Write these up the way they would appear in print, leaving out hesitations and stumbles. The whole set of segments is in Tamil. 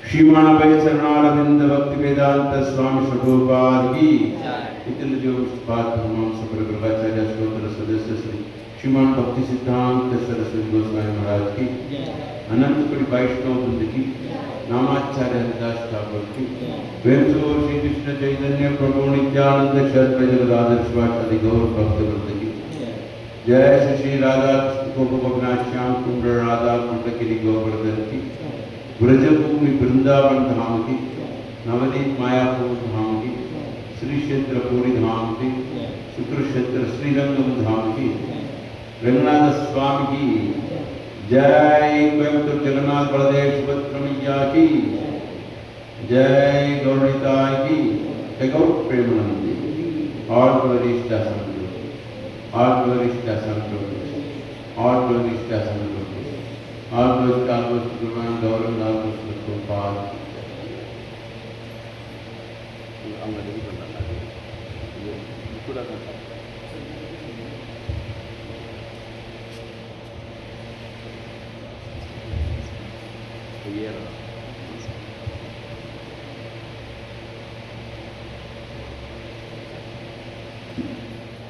श्रीमाणाभय शरणारविंद भक्ति वेदांत स्वामी स्वरूपाद की प्रभुपाचार्य स्त्रोत्र सदस्य श्री श्रीमान भक्ति सिद्धांत सरस्वती गोस्वामी महाराज की अनंत कोटि वैष्णव वृंद की नामाचार्य हरिदास ठाकुर की वेंसो श्री कृष्ण चैतन्य प्रभु नित्यानंद क्षत्र जगदाधर शिवाचार्य गौर भक्त वृंद की जय श्री राधा कृष्ण गोपनाथ श्याम कुंड राधा कुंड गिरी गोवर्धन की ब्रजभूमि वृंदावन धाम की नवदीप मायापुर धाम की श्री क्षेत्र पूरी धाम की शुक्रक्षेत्र श्रीरंगम धाम की रंगनाथ स्वामी की जय कोयम्बतूर जगन्नाथ बलदेव सुभद्रा मैया की जय गौरताय की जय गौर प्रेमानंदी और वरिष्ठ संत और वरिष्ठ संत और वरिष्ठ संत और गुरुमान गौरव लाल गोपाल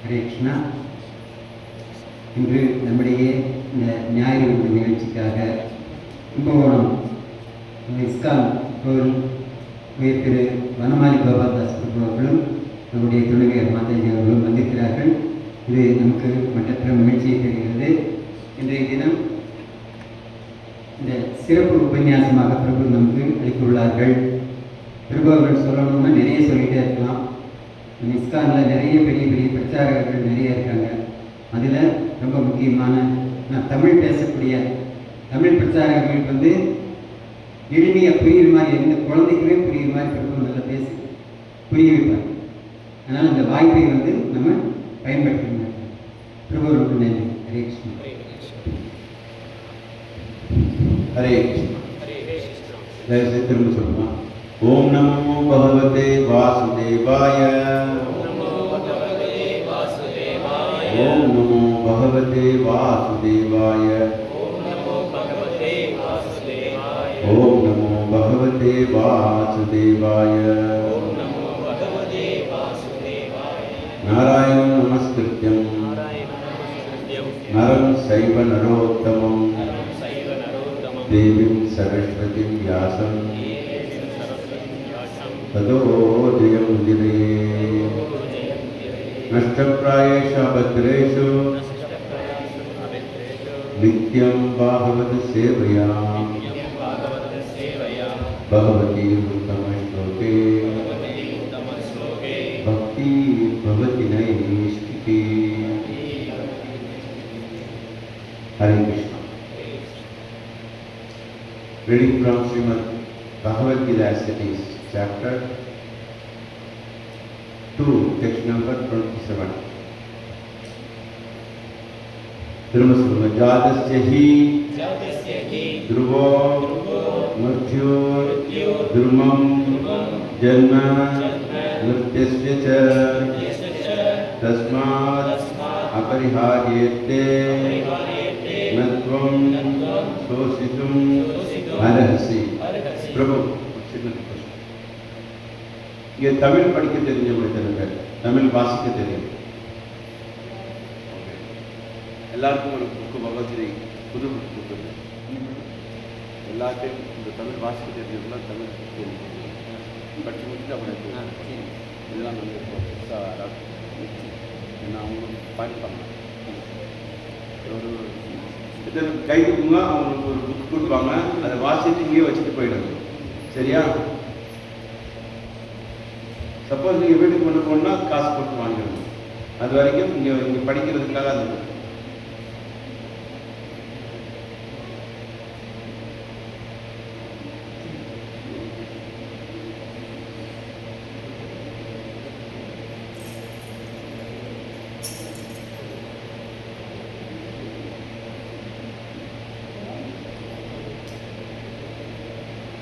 ஹரே கிருஷ்ணா. இன்று நம்முடைய இந்த ஞாயிறு விடுதி நிகழ்ச்சிக்காக கும்பகோணம் இஸ்கான் கோவில் உயர் திரு வனமாலி கோபால்தாஸ் பிரபு அவர்களும் நம்முடைய துணைவியர் மாதாஜி அவர்களும் வந்திருக்கிறார்கள். இது நமக்கு மற்றற்ற மகிழ்ச்சியை தருகிறது. இன்றைய தினம் இந்த சிறப்பு உபன்யாசமாக பிரபு நமக்கு அளித்துள்ளார்கள். பிரபு அவர்கள் சொல்லணும்னா நிறைய சொல்லிகிட்டே இருக்கலாம். இஸ்கானில் நிறைய பெரிய பெரிய பிரச்சாரகர்கள் நிறைய இருக்காங்க. அதில் ரொம்ப முக்கியமான நான் தமிழ் பேசக்கூடிய தமிழ் பிரச்சாரகர்களுக்கு எளிமையாக புரியுற மாதிரி, எந்த குழந்தைக்குமே புரியுற மாதிரி பிரபு நல்லா பேசி புரிய வைப்பார். அதனால் இந்த வாய்ப்பை நம்ம பயன்படுத்தணும். பிரபு ரொம்ப நன்றி. ஹரே கிருஷ்ணா. ஹரே கிருஷ்ணா. தயவுசெய்து திரும்ப சொல்லுமா. ஓம் நமோ பகவதே வாசுதேவாய. ஓம் நமோ பகவதே வாசுதேவாய. ஓம் நமோ பகவதே வாசுதேவாய. நாராயணம் நமஸ்கிருத்யம் நரம் சைவ நரோத்தமம் தேவீம் சரஸ்வதிம் வியாசம் ததோ ஜெயம் உதிரயே. நஷ்டப்ராயேஷு பத்ரேஷு நித்யம் பாகவத சேவையா பகவதி உத்தம ஸ்லோகே பக்தி பவதி நைஷ்டிகி. Hare Krishna. Reading from Srimad Bhagavad Gita as it is, chapter 2, text number 27. திரும்ப சொல்லுங்க. ஜாதஸ்ய ஹி த்ருவோ மர்த்யோ துர்மம் ஜன்ம மிருத்யஸ்ய ச தஸ்மாத் அபரிஹார்யேத்தே நத்வம் சோசிதும் அரஹசி. பிரபு இங்கே தமிழ் படிக்க தெரிஞ்சவங்க எத்தனை பேர்? தமிழ் வாசிக்க தெரியும்? எல்லாருக்கும் ஒரு புக்கு பகவத்கீதை புது புக்கு எல்லாத்தையும் இந்த தமிழ் வாசிக்க தெரிஞ்சவங்களாம் தமிழ் படித்து முடிச்சுட்டு அப்புறம் இதெல்லாம் நம்ம புதுசாக ஏன்னா அவங்களுக்கு பாடிப்பாங்க. ஒரு இதில் கைதுக்குன்னா அவங்களுக்கு ஒரு புக் கொடுப்பாங்க, அதை வாசிட்டு இங்கேயே வச்சுட்டு போயிடுங்க. சரியா? சப்போஸ் நீங்கள் வீட்டுக்கு கொண்டு போனால் காசு கொடுத்து வாங்கிடணும். அது வரைக்கும் இங்கே படிக்கிறதுக்காக அது.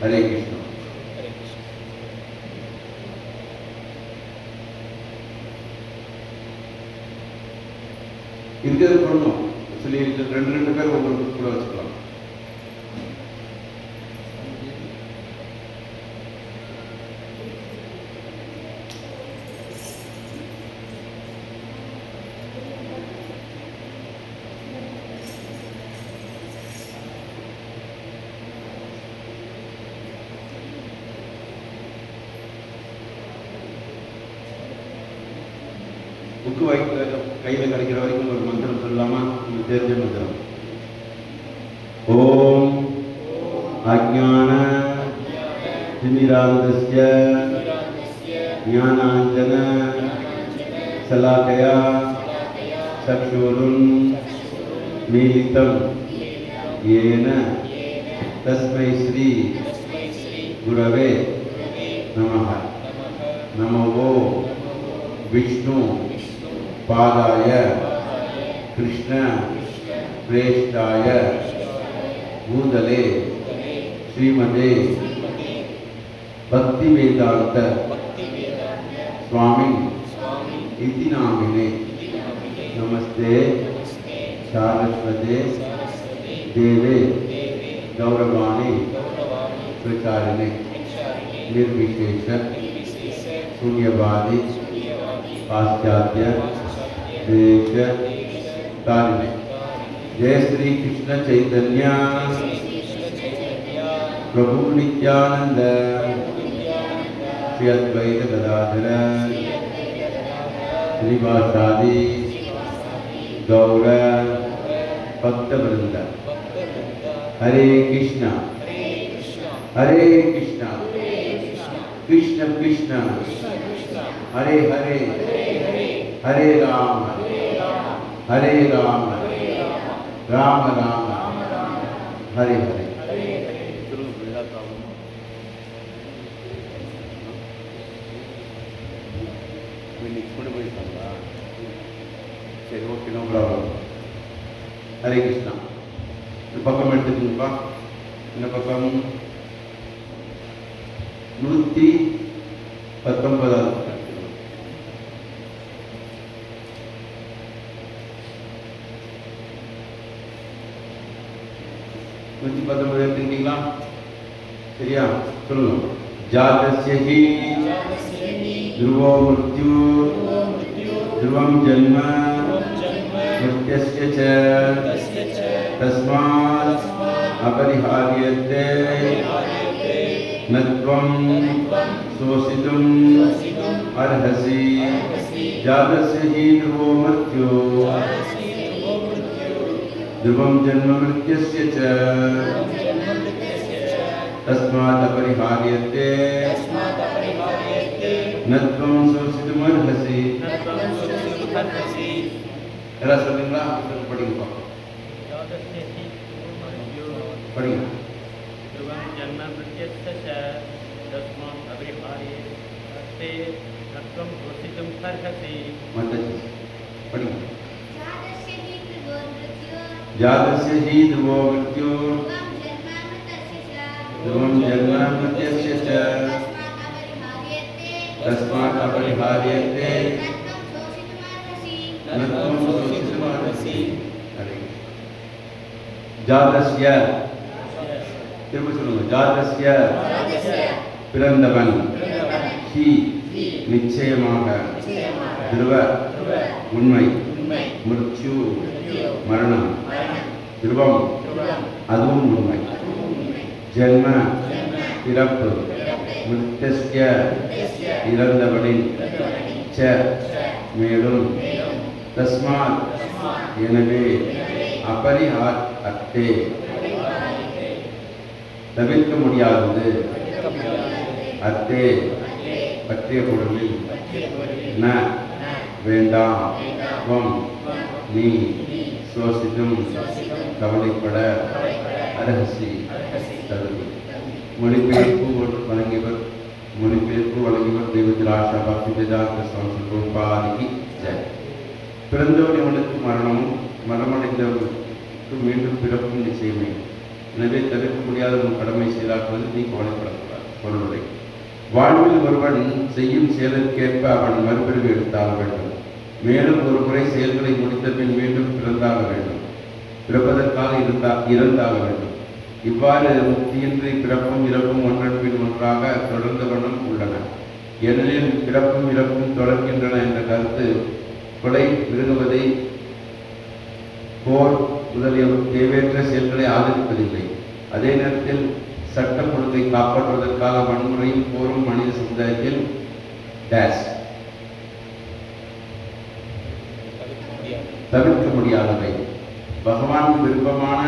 ஹரே கிருஷ்ணா. இருக்கிறது பண்ணணும். ஆக்சுவலி ரெண்டு பேர் ஒவ்வொரு புக் கூட வச்சுக்கலாம். புக்கு கையில் கிடைக்கிற வரைக்கும் ஒரு மந்திரம் சொல்லலாமா? உங்களுக்கு தெரிஞ்ச மந்திரம். ஓம் அஜ்ஞான திமிராந்தஸ்ய ஞானாஞ்சன சலாகயா சக்ஷுருன் மீலிதம் ஏன தஸ்மை ஸ்ரீ குரவே நமஹ. நமோ விஷ்ணு பாதாய கிருஷ்ண பிரேஷ்டாய பூதலே ஸ்ரீமதே பக்தி வேதாந்த स्वामी इति नामिने नमस्ते सारस्वते देवे गौरवाणी प्रचारिणे निर्विशेष शून्यवादी पाश्चात्य देश तारिणे। जय श्री कृष्ण चैतन्य प्रभु नित्यानंद श्री अद्वैत गदाधर श्रीवासादि गौर भक्तवृंद। हरे कृष्णा कृष्ण कृष्ण हरे हरे हरे राम राम राम हरे हरे। சரி, okay, no problem. Hare Krishna. இந்த பக்கம் எடுத்துக்கோங்கப்பா. இந்த பக்கம் 119 எடுத்துக்கிட்டீங்களா? சரியா? சொல்லுங்க. ஜாதஸ்ய ஹி ध्रुवो मृत्यु ध्रुवं जन्म मृत्यस्य च तस्मात् अपरिहार्यते न त्वं शोषितुम् अर्हसि। जातस्य हि ध्रुवो मृत्यु ध्रुवं जन्म मृत्यस्य च तस्मात् अपरिहार्यते न त्वं शोषितुम् अर्हसि। எல்லாம் சொல்றீங்களா? படிங்க படிங்க. जातस्य हि ध्रुवो मृत्यु ध्रुवं जन्म मृत्यस्य च तस्मात् अपरिहार्यते न त्वं शोषितुम् अर्हसि। जातस्य திரும்ப சொல்லுங்க. ஜாதஸ்ய பிறந்தவன், ஹி நிச்சயமாக, த்ருவ உண்மை, மிருத்யு மரணம், த்ருவம் அதுவும் உண்மை, ஜென்ம பிறப்பு, மிருத்யஸ்ய இறந்தவனின், ச மேலும், தஸ்மாத் எனவே, அபரிஹார்யத்தே தவிர்க்க முடியாதது, அத்தே பற்றிய பொருளில், ந வேண்டாம், துவம் நீ, சோசித்தும் கவலைப்பட, அரஹசி தகுதி. மொழிபெயர்ப்பு வழங்கியவர் தெய்வத்தில் ஆஷா பக்தி வேதாந்த சுவாமி பிரபுபாதிக்கு ஜெய். பிறந்தவனுக்கு மரணமும் மரணமடைந்தவனுக்கு மீண்டும் பிறப்பும் நிச்சயமே. எனவே தவிர்க்க முடியாத ஒரு கடமை செயலாக்குவது நீ கவலைப்படக்கூடாது. பொருளுரை வாழ்வில் ஒருவன் செய்யும் செயலுக்கேற்ப அவன் மறுபிறவி எடுத்தாக வேண்டும். மேலும் ஒரு முறை செயல்களை முடித்த பின் மீண்டும் பிறந்தாக வேண்டும். பிறப்பதற்காக இறந்தாக வேண்டும். இவ்வாறு முக்தியின்றி பிறப்பும் இறப்பும் ஒன்றன் பின் ஒன்றாக தொடர்ந்த வண்ணம் உள்ளன. ஏனெனில் பிறப்பும் இறப்பும் தொடர்கின்றன என்ற கருத்து கொலை, விரும்புவதை, போர் முதலிய தேவையற்ற செயல்களை ஆதரிப்பதில்லை. அதே நேரத்தில் சட்டம் ஒழுங்கை காப்பாற்றுவதற்காக வன்முறையும் போரும் மனித சமுதாயத்தில் டேஷ் தவிர்க்க முடியாதவை. பகவான் விருப்பமான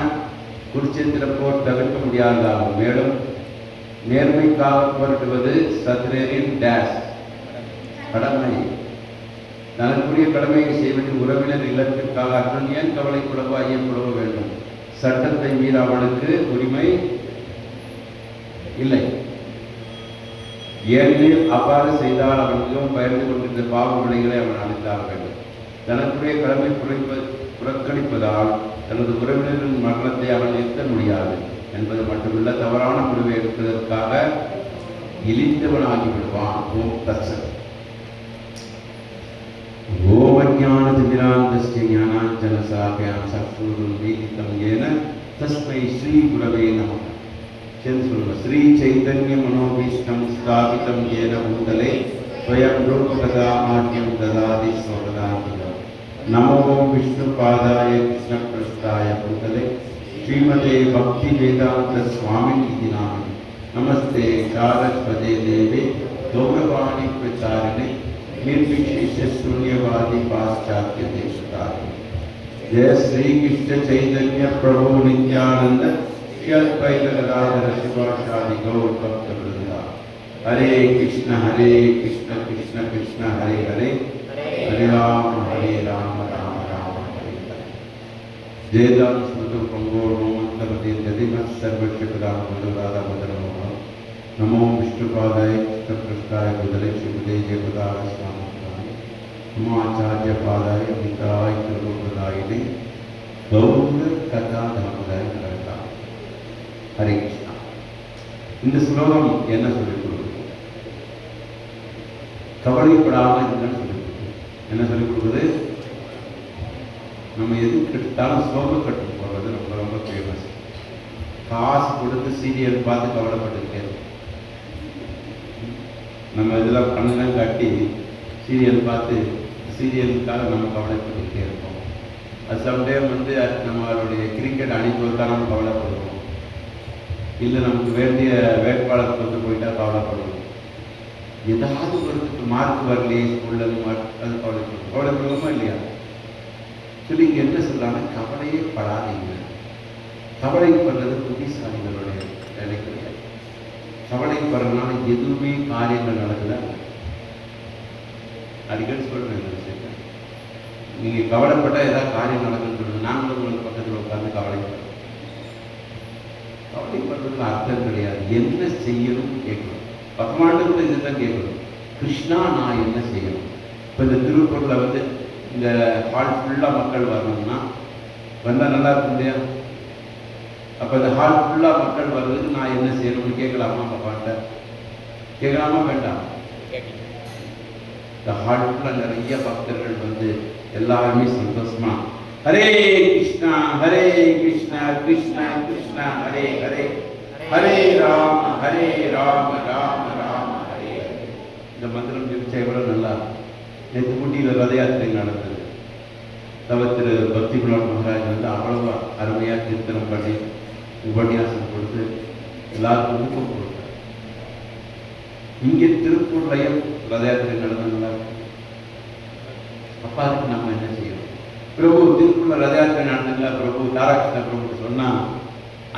குருச்சேத்திர போர் தவிர்க்க முடியாததாகும். மேலும் நேர்மைக்காக போரிடுவது சத்ரேரின் டேஷ் கடமை. தனக்குரிய கடமையை செய்வதில் உறவினர் இல்லத்திற்காக அர்ஜுன் ஏன் கவலைப்படவோ ஐயப்படவோ வேண்டும்? சட்டத்தை மீற அவனுக்கு உரிமை இல்லை. ஏனெனில் அவ்வாறு செய்தால் அவன் மிகவும் பயந்து கொண்டிருந்த பாவ விளைகளை அவன் அளித்தாக வேண்டும். தனக்குரிய கடமை புறக்கணிப்பதால் தனது உறவினரின் மரணத்தை அவன் நிறுத்த முடியாது என்பது மட்டுமல்ல, தவறான முடிவை எடுப்பதற்காக இழித்தவனாகிவிடுவான். ஓம் தத்சத். ஓம் அஜ்ஞானதிமிராந்தஸ்ய ஞானாஞ்சனசாகயாம் சக்ஷுருன்மீலிதம் யேன தஸ்மை ஸ்ரீ குரவே நமः. சேர்ந்து சொல்லுங்க. ஸ்ரீ சைதன்ய மனோபீஷ்டம் ஸ்தாபிதம் யேன பூதலே ஸ்வயம் ரூபகதா ஆத்யம் ததாதி ஸ்வகதாதிகம் नमो विष्णुपादाय कृष्णप्रस्थाय भूतले श्रीमते भक्ति वेदांत स्वामिनि इति नामिने नमस्ते सारस्वते देवे गौरवाणी प्रचारिणे निर्विशेष शून्यवादी पाश्चात्य देशतारिणे जय श्री कृष्ण चैतन्य प्रभु नित्यानंद श्री अद्वैत गदाधर शिवासादि गौर भक्त वृंदा हरे कृष्ण कृष्ण कृष्ण हरे हरे हरे राम राम राम हरे हरे जयदान स्मृतु पंगोर्णो मंत्रपति जदिमत् सर्वक्षपदां गुरुराधा मदनमोहन नमो विष्णुपादाय कृष्णप्रस्थाय गुदले श्रीमते जयपदाय स्वामी नमो आचार्यपादाय मित्राय गुरुप्रदायिने गौर कथा धामदाय नरका हरे कृष्णा இந்த ஸ்லோகம் என்ன சொல்லிக் கொடுக்குது? கவலைப்படாமல் இருங்கன்னு சொல்லிக் கொடுக்குது. என்ன சொல்லிக் கொடுக்குது? நம்ம எதுக்கு எடுத்தாலும் சோக கட்டு போடுறது ரொம்ப ரொம்ப ஃபேமஸ். காசு கொடுத்து சீரியல் பார்த்து கவலைப்பட்டுக்கிட்டே இருக்கும். நம்ம இதெல்லாம் கண்ணெல்லாம் கட்டி சீரியல் பார்த்து சீரியலுக்காக நம்ம கவலைப்பட்டுக்கிட்டே இருப்போம். அது சம்டைம் நம்மளுடைய கிரிக்கெட் அணி தோற்கா நம்ம கவலைப்படுவோம். இல்லை நமக்கு வேண்டிய வேட்பாளர் கொண்டு போயிட்டா கவலைப்படுவோம். ஏதாவது ஒரு மார்க் வரலையே ஸ்கூலில் அது கவலைப்படுவோமா இல்லையா? சொல்லி இங்கே என்ன சொல்கிறாங்க? கவலையே படாதீங்க. கவலைப்படுறது புத்திசாலிகளுடைய வேலை கிடையாது. கவலைப்படுறதுனால எதுவுமே காரியங்கள் நடக்குதா? அடிக்கடி சொல்கிறேன் இந்த விஷயத்தை. நீங்கள் கவலைப்பட்டால் ஏதாவது காரியம் நடக்குன்னு சொல்லுங்கள். நாங்களும் உங்களுக்கு பக்கத்தில் உட்காந்து கவலைப்படுறோம். கவலைப்படுறதுக்கு அர்த்தம் கிடையாது. என்ன செய்யணும்னு கேட்கணும். பகவான்கிட்ட கூட இதுதான் கேட்கணும். கிருஷ்ணா நான் என்ன செய்யணும்? இப்போ இந்த திருப்பூரில் இந்த ஹால் ஃபுல்லாக மக்கள் வரணும்னா வந்தால் நல்லா இருக்கும் இல்லையா? அப்போ இந்த ஹால் ஃபுல்லாக மக்கள் வர்றதுக்கு நான் என்ன செய்யணும்னு கேட்கலாமா? பகவான்கிட்ட கேட்கலாமா வேண்டாம்? இந்த ஹால் ஃபுல்லாக நிறைய பக்தர்கள் எல்லாருமே சந்தோஷமா ஹரே கிருஷ்ணா கிருஷ்ணா கிருஷ்ணா ஹரே ஹரே ஹரே ராம ராம ராம ஹரே ஹரே. இந்த மந்திரம் ஜெபிச்சா எவ்வளோ நல்லா. நேற்று ஊட்டியில் ரத யாத்திரை நடந்தது. திரு பக்தி வினோத் மகாராஜ் அவ்வளவு அருமையாக கீர்த்தனம் பண்ணி உபன்யாசம் கொடுத்து எல்லாருக்கும் ஊக்கம் கொடுத்தார். இங்கே திருப்பூர்லையும் ரத யாத்திரை நடந்ததுங்களா? அப்பா அதுக்கு நம்ம என்ன செய்யணும்? பிரபு திருப்பூர்ல ரத யாத்திரை நடந்ததுங்களா? பிரபு தாராகிருஷ்ண பிரபு சொன்னா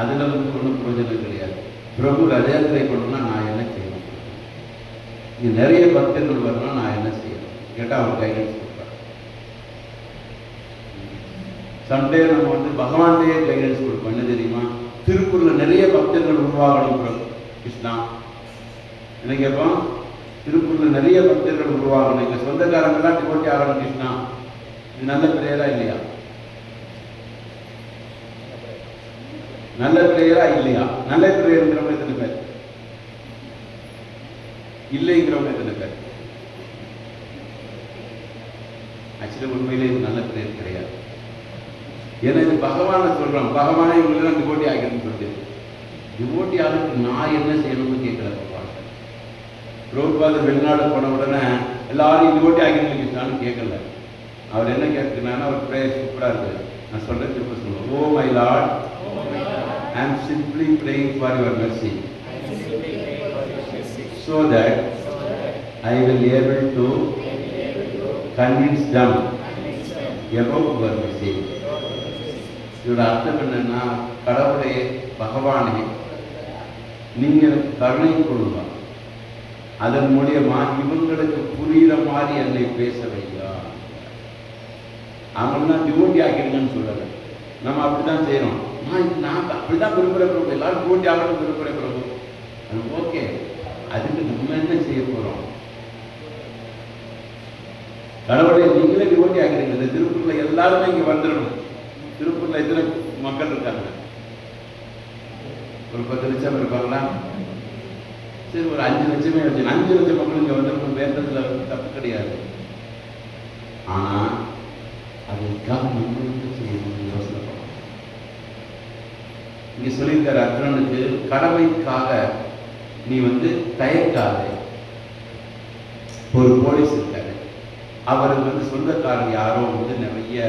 அதுல ஒன்றும் பிரயோஜனம் கிடையாது. பிரபு ரத யாத்திரை பண்ணணும்னா நான் என்ன செய்யணும்? இங்கே நிறைய பக்தர்கள் வரணும்னா நான் என்ன செய்யணும் கேட்டால் அவர் கைடன்ஸ் கொடுப்பார். சண்டே நம்ம பகவான்லேயே கைடன்ஸ் கொடுப்போம். என்ன தெரியுமா? திருப்பூர்ல நிறைய பக்தர்கள் உருவாகணும் பிரபு கிருஷ்ணா. என்ன கேட்போம்? திருப்பூர்ல நிறைய பக்தர்கள் உருவாகணும். எங்க சொந்தக்காரங்கெல்லாம் டிவோட்டி ஆகணும் கிருஷ்ணா. இது நல்ல பிரேயரா இல்லையா? நல்ல பிரேயரா இல்லையா? நல்ல பிரேயருங்கிறவங்க எத்தனை பேர்? இல்லைங்கிறவங்க எத்தனை பேர்? ஆக்சுவலி உண்மையிலே இது நல்ல பிரேயர் கிடையாது. ஏன்னா இது பகவானை சொல்றோம். பகவானை இவங்களெல்லாம் டிவோட்டி ஆகிக்கணும்னு சொல்லிட்டு டிவோட்டி ஆகிறதுக்கு நான் என்ன செய்யணும்னு கேட்கல பகவான். பிரபுபாதர் வெளிநாடு போன உடனே எல்லாரும் டிவோட்டி ஆகிக்கணும் கிருஷ்ணான்னு கேட்கல. அவர் என்ன கேட்கிறாருன்னா அவர் பிரேயர் சூப்பரா இருக்கு. நான் சொல்றேன், திரும்ப சொல்லுவேன். Oh my Lord, I am simply praying for your mercy so that I will be able to convince them about your message. இதோட அர்த்தம் என்னன்னா, கடவுளே பகவானே நீங்க கருணை கொடுங்க, அதன் மூலியமா இவங்களுக்கு புரியுற மாதிரி என்னை பேச வையா. அவங்களாம் டிவோட்டி ஆக்கிடுங்கன்னு சொல்லலை. நம்ம அப்படிதான் செய்யறோம். நான் அப்படிதான் விரும்புகிற பிரபு, எல்லாரும் டிவோட்டி ஆகணும் விரும்புகிற பிரபு. அது ஓகே. அதுக்கு நம்ம என்ன செய்ய போறோம்? கடவுளை நீங்களே டிவோட்டி ஆகிறீங்க. இந்த திருப்பூர்ல எல்லாருமே இங்க வந்துடணும். திருப்பூர்ல எத்தனை மக்கள் இருக்காங்க? ஒரு 10 லட்சம் இருப்பாங்களா? சரி, ஒரு 5 லட்சமே வச்சு 5 லட்சம் மக்கள் இங்க வந்துடணும். வேண்டதுல தப்பு கிடையாது. ஆனா அதுக்காக நம்ம செய்யணும் யோசனை பண்ணணும். இங்க சொல்லியிருக்காரு அர்ஜுனனுக்கு, கடமைக்காக நீ தயக்காத. ஒரு போலீஸ் இருக்காரு, அவருக்கு வந்து சொந்தக்காரர் யாரோ வந்து நிறைய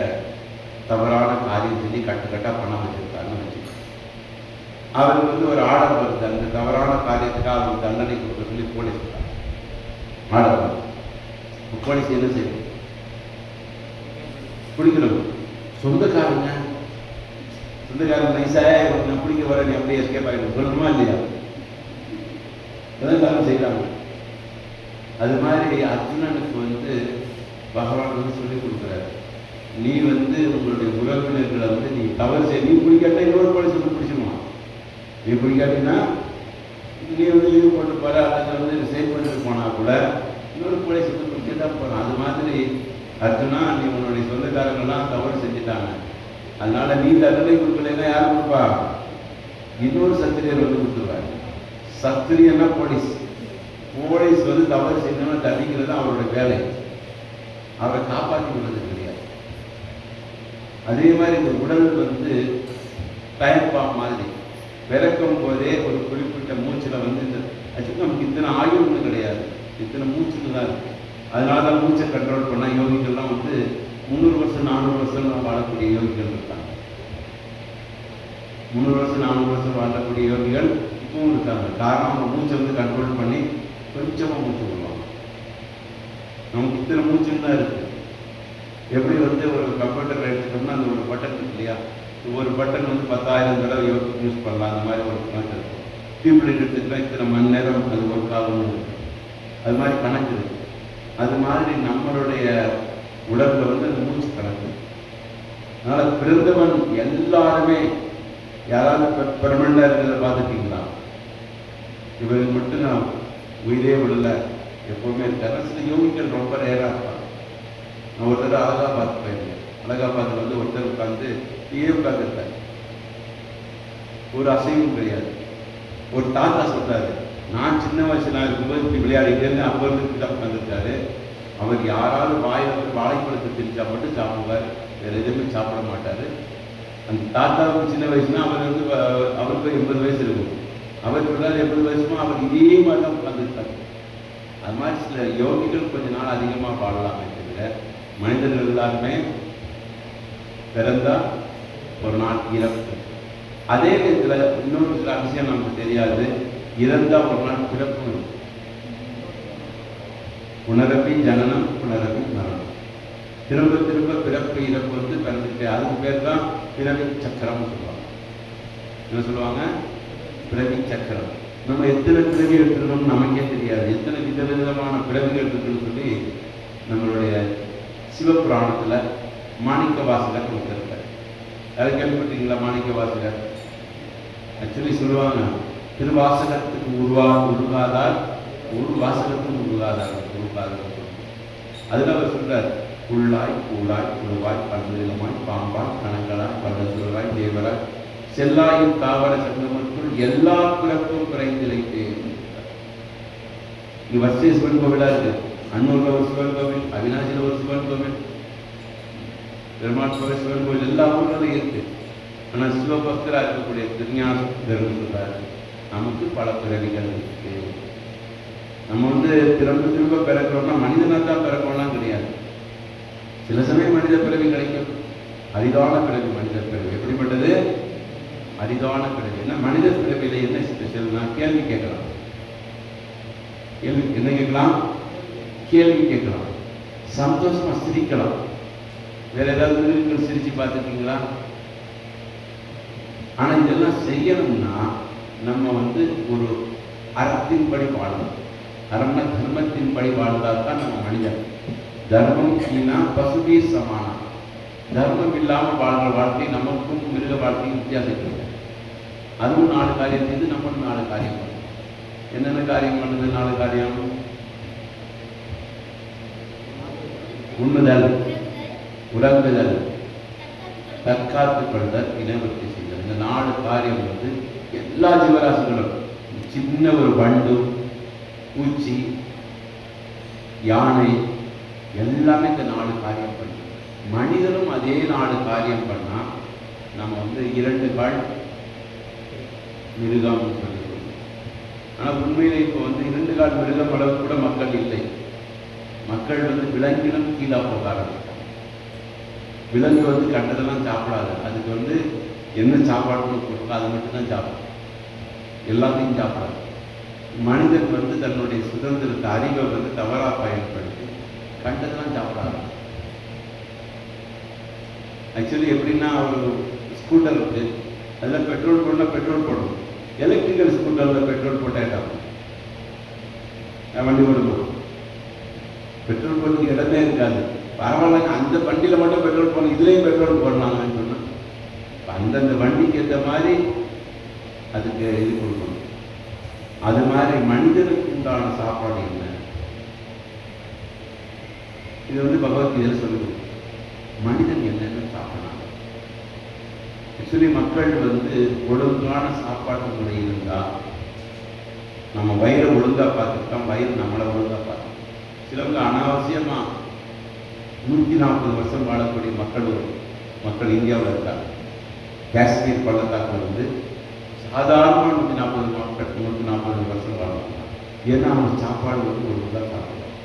தவறான காரியம் சொல்லி கட்டுக்கட்டாக பணம் வச்சிருக்காருன்னு வச்சுக்கோங்க. அவருக்கு வந்து ஒரு ஆர்டர் வருது, அந்த தவறான காரியத்துக்காக அவருக்கு தண்டனை கொடுக்க சொல்லி போலீஸ் ஆர்டர் வருது. போலீஸ் என்ன செய்யும்? பிடிக்கணும். சொந்தக்காரங்க நைஸாக நான் பிடிக்க வர நீ அப்படியே எஸ்கேப் ஆகிடும் சொல்லணுமா இல்லையா? அதான் செய்யறாங்க. அது மாதிரி அர்ஜுனனுக்கு வந்து பகவான் வந்து சொல்லிக் கொடுக்குறாரு, நீ வந்து உங்களுடைய உறவினர்களை வந்து நீ தவறு செய்ய, நீ பிடிக்காட்டா இன்னொரு போலீஸ் வந்து பிடிச்சிடுவான். நீ பிடிக்காட்டினா நீ வந்து லீவு போட்டு போற, அதை வந்து சேவ் பண்ணிட்டு போனா கூட இன்னொரு போலீஸ் வந்து பிடிக்க தான் போகிறான். அது மாதிரி அர்ஜுனா, நீ உன்னுடைய சொந்தக்காரங்கள்லாம் தவறு செஞ்சுட்டாங்க, அதனால நீ தண்டனை கொடுக்கலைன்னா யார் கொடுப்பா? இன்னொரு சத்திரியர் வந்து கொடுத்துருவாரு. சத்திரியன்னா போலீஸ். போலீஸ் வந்து தவறு செய்யணும்னா தண்டிக்கிறது அவருடைய வேலை, அவரை காப்பாற்றி விடுறது கிடையாது. அதே மாதிரி இந்த உடல் வந்து டயர்பா மாதிரி பிறக்கும் போதே ஒரு குறிப்பிட்ட மூச்சில் வந்து இந்த ஆக்சுவலி நமக்கு இத்தனை ஆயுள்னு கிடையாது, இத்தனை மூச்சுன்னு தான் இருக்கு. அதனால தான் மூச்சை கண்ட்ரோல் பண்ணால் யோகிகள்லாம் வந்து 300 வருஷம் 400 வருஷம் வாழக்கூடிய யோகிகள் இருக்காங்க. 300 வருஷம் 400 வருஷம் வாழக்கூடிய யோகிகள் இப்பவும் இருக்காங்க. காரணம் அவங்க மூச்சை வந்து கண்ட்ரோல் பண்ணி கொஞ்சமாக மூச்சு விடுவாங்க. நமக்கு இத்தனை மூச்சுன்னு தான் இருக்கு. எப்படி வந்து ஒரு கம்ப்யூட்டர் எடுத்துட்டோம்னா அந்த ஒரு பட்டன் இருக்கு இல்லையா, ஒரு பட்டன் வந்து 10,000 தடவை யூஸ் பண்ணலாம், அந்த மாதிரி ஒரு கணக்கு இருக்கும். டியூப்லைட் எடுத்துக்கிட்டா இத்தனை மணி நேரம் அது ஒர்க் ஆகணும் இருக்கு, அது மாதிரி கணக்கு இருக்கு. அது மாதிரி நம்மளுடைய உடம்புல வந்து அந்த மூச்சு கணக்கு. அதனால பிறந்தவன் எல்லாருமே யாராவது பெர்மனண்டா இருக்கிறத பார்த்துட்டீங்களா? இவருக்கு மட்டும் நான் உயிரே விடல எப்பவுமே இருக்காரு. சில யோகிகள் ரொம்ப ரேரா இருப்பாங்க. நான் ஒருத்தர் அலகாபாத் போயிருந்தேன். அலகாபாத்தில் வந்து ஒருத்தர் உட்காந்து உட்காந்துருக்காரு, ஒரு அசைவும் கிடையாது. ஒரு தாத்தா சொல்றாரு, நான் சின்ன வயசுல இருக்கும்போது இப்படி விளையாடிட்டே இருந்தேன், அப்போ இருந்து தான் உட்காந்துருக்காரு. அவர் யாராவது வாழைப்பழத்தை திரிச்சா மட்டும் சாப்பிடுவார், வேற எதுவுமே சாப்பிட மாட்டாரு. அந்த தாத்தாவுக்கு சின்ன வயசுனா அவர் வந்து அவருக்கு 80 வயசு இருக்கும். அவர் சொல்றாரு 80 வயசுமா அவர் இதே மாதிரி தான் உட்காந்துருக்காரு. அது மாதிரி சில யோகிகள் கொஞ்ச நாள் அதிகமாக வாழலாமே தவிர மனிதர்கள் எல்லாருமே பிறந்தா ஒரு நாள் இறப்பு. அதே நேரத்தில் இன்னொரு சில விஷயம் நமக்கு தெரியாது, இறந்தா ஒரு நாள் பிறப்பு. புனரப்பி ஜனனம் புனரப்பி மரணம், திரும்ப திரும்ப பிறப்பு இறப்பு வந்து பிறந்துட்டு, அதுக்கு பேர் தான் பிறவி சக்கரம்னு சொல்லுவாங்க. என்ன சொல்லுவாங்க? பிறவி சக்கரம். நம்ம எத்தனை பிறவி எடுத்துக்கணும்னு நமக்கே தெரியாது, எத்தனை விதவிதமான பிறவிகள் இருக்குன்னு சொல்லி நம்மளுடைய சிவபுராணத்தில் மாணிக்க வாசகர் கொடுத்துருக்காரு. அதை கேள்விப்பட்டீங்களா? மாணிக்க வாசகர் ஆக்சுவலி சொல்லுவாங்க, திருவாசகத்துக்கு உருகாதார் ஒரு வாசகத்துக்கு உருகாதார். அதில் அவர் சொல்றார், புல்லாய் பூளாய் புழுவாய் பல்விதமாய் பாம்பாய் கணங்களாய் பல்லசுராய் தேவராய் செல்லாயும் தாவர சங்கமத்துள் எல்லா பிறப்பும் குறைந்திலைத்தேன். இங்க வர்ஷேஸ்வரன் கோவிலா இருக்கு, அன்னூர்ல ஒரு சிவன் கோவில், அவினாசியில் ஒரு சிவன் கோவில், பெருமாள் சிவன் கோவில் எல்லா ஊர்களும் இருக்கு. ஆனால் சிவபக்தராக இருக்கக்கூடிய திருஞான சொல்றாரு, நமக்கு பல பிறவிகள் இருக்கு. நம்ம வந்து திரும்ப திரும்ப பிறக்கிறோம்னா மனிதனாக தான் பிறக்கணும்லாம் கிடையாது. சில சமயம் மனித பிறவி கிடைக்கும், அரிதான பிறவி மனித பிறவி. எப்படிப்பட்டது? அரிதான பிறவி. ஏன்னா மனித பிறவியில என்ன ஸ்பெஷல்னா கேள்வி கேட்கலாம். என்ன கேட்கலாம்? கேள்வி கேட்கலாம், சந்தோஷமா சிரிக்கலாம். வேற ஏதாவது மிருகங்கள் சிரிச்சு பார்த்துருக்கீங்களா? ஆனா இதெல்லாம் செய்யணும்னா நம்ம வந்து ஒரு அறத்தின்படி வாழணும். அறம்னா தர்மத்தின்படி வாழ்ந்தால் தான் நம்ம மனிதன். தர்மம் கீனா பசுபி சமானம். தர்மம் இல்லாமல் வாழ்கிற வாழ்க்கை நமக்கும் மிருக வாழ்க்கையும் வித்தியாசம் இல்லை. அதுவும் 4 காரியம் செய்து நம்மளும் 4 காரியம் பண்ணணும். என்னென்ன காரியம் பண்ணுது? 4 காரியம்: உண்ணுதல், உறங்குதல், தற்காத்துப்படுதல், இனவர்த்தி செய்தல். இந்த 4 காரியம் வந்து எல்லா ஜீவராசிகளும், சின்ன ஒரு வண்டு, பூச்சி, யானை எல்லாமே இந்த 4 காரியம் பண்ணும். மனிதனும் அதே 4 காரியம் பண்ணா நம்ம வந்து 2 கால் மிருகம்னு சொல்லிடுவோம். ஆனால் உண்மையில இப்போ வந்து 2 கால் மிருகம் அளவு கூட மக்கள் இல்லை. மக்கள் வந்து விலங்கினம் கீழே போக ஆரம்பிச்சிட்டாங்க. விலங்கு வந்து கண்டதெல்லாம் சாப்பிடாது, அதுக்கு வந்து என்ன சாப்பாடுன்னு கொடுக்கோ அதை மட்டும்தான் சாப்பிடும், எல்லாத்தையும் சாப்பிடாது. மனிதன் வந்து தன்னுடைய சுதந்திரத்தை அறிவை வந்து தவறாக பயன்படுத்தி கண்டதெல்லாம் சாப்பிடாது. ஆக்சுவலி எப்படின்னா ஒரு ஸ்கூட்டர் இருக்கு, அதில் பெட்ரோல் போடணும், பெட்ரோல் போடணும். எலக்ட்ரிக்கல் ஸ்கூட்டரில் பெட்ரோல் போட்டால் வண்டி ஓடுமா? பெட்ரோல் போடுறதுக்கு இடமே இருக்காது. பரவாயில்ல, அந்த வண்டியில் மட்டும் பெட்ரோல் போடணும், இதுலேயும் பெட்ரோல் போடலாங்கன்னு சொன்னால் அந்தந்த வண்டிக்கு ஏற்ற மாதிரி அதுக்கு இது கொடுக்கணும். அது மாதிரி மனிதனுக்கு உண்டான சாப்பாடு என்ன, இது வந்து பகவத்கீதையில் சொல்லுது. மனிதன் என்னென்ன சாப்பிடலாம். ஆக்சுவலி மக்கள் வந்து ஒழுங்கான சாப்பாட்டு முறை இருந்தால் நம்ம வயிறை ஒழுங்காக பார்த்துக்கிட்டோம், வயிறு நம்மளை ஒழுங்காக பார்த்துக்கிட்டோம். சிலவங்க அனாவசியமாக 140 வருஷம் வாழக்கூடிய மக்கள் இந்தியாவில் இருக்காங்க. காஷ்மீர் பள்ளத்தாக்கில் வந்து சாதாரணமாக 140 வருஷம் வாழ்வாங்க. ஏன்னா அவங்க சாப்பாடு வந்து ஒழுங்காக சாப்பிடுவாங்க.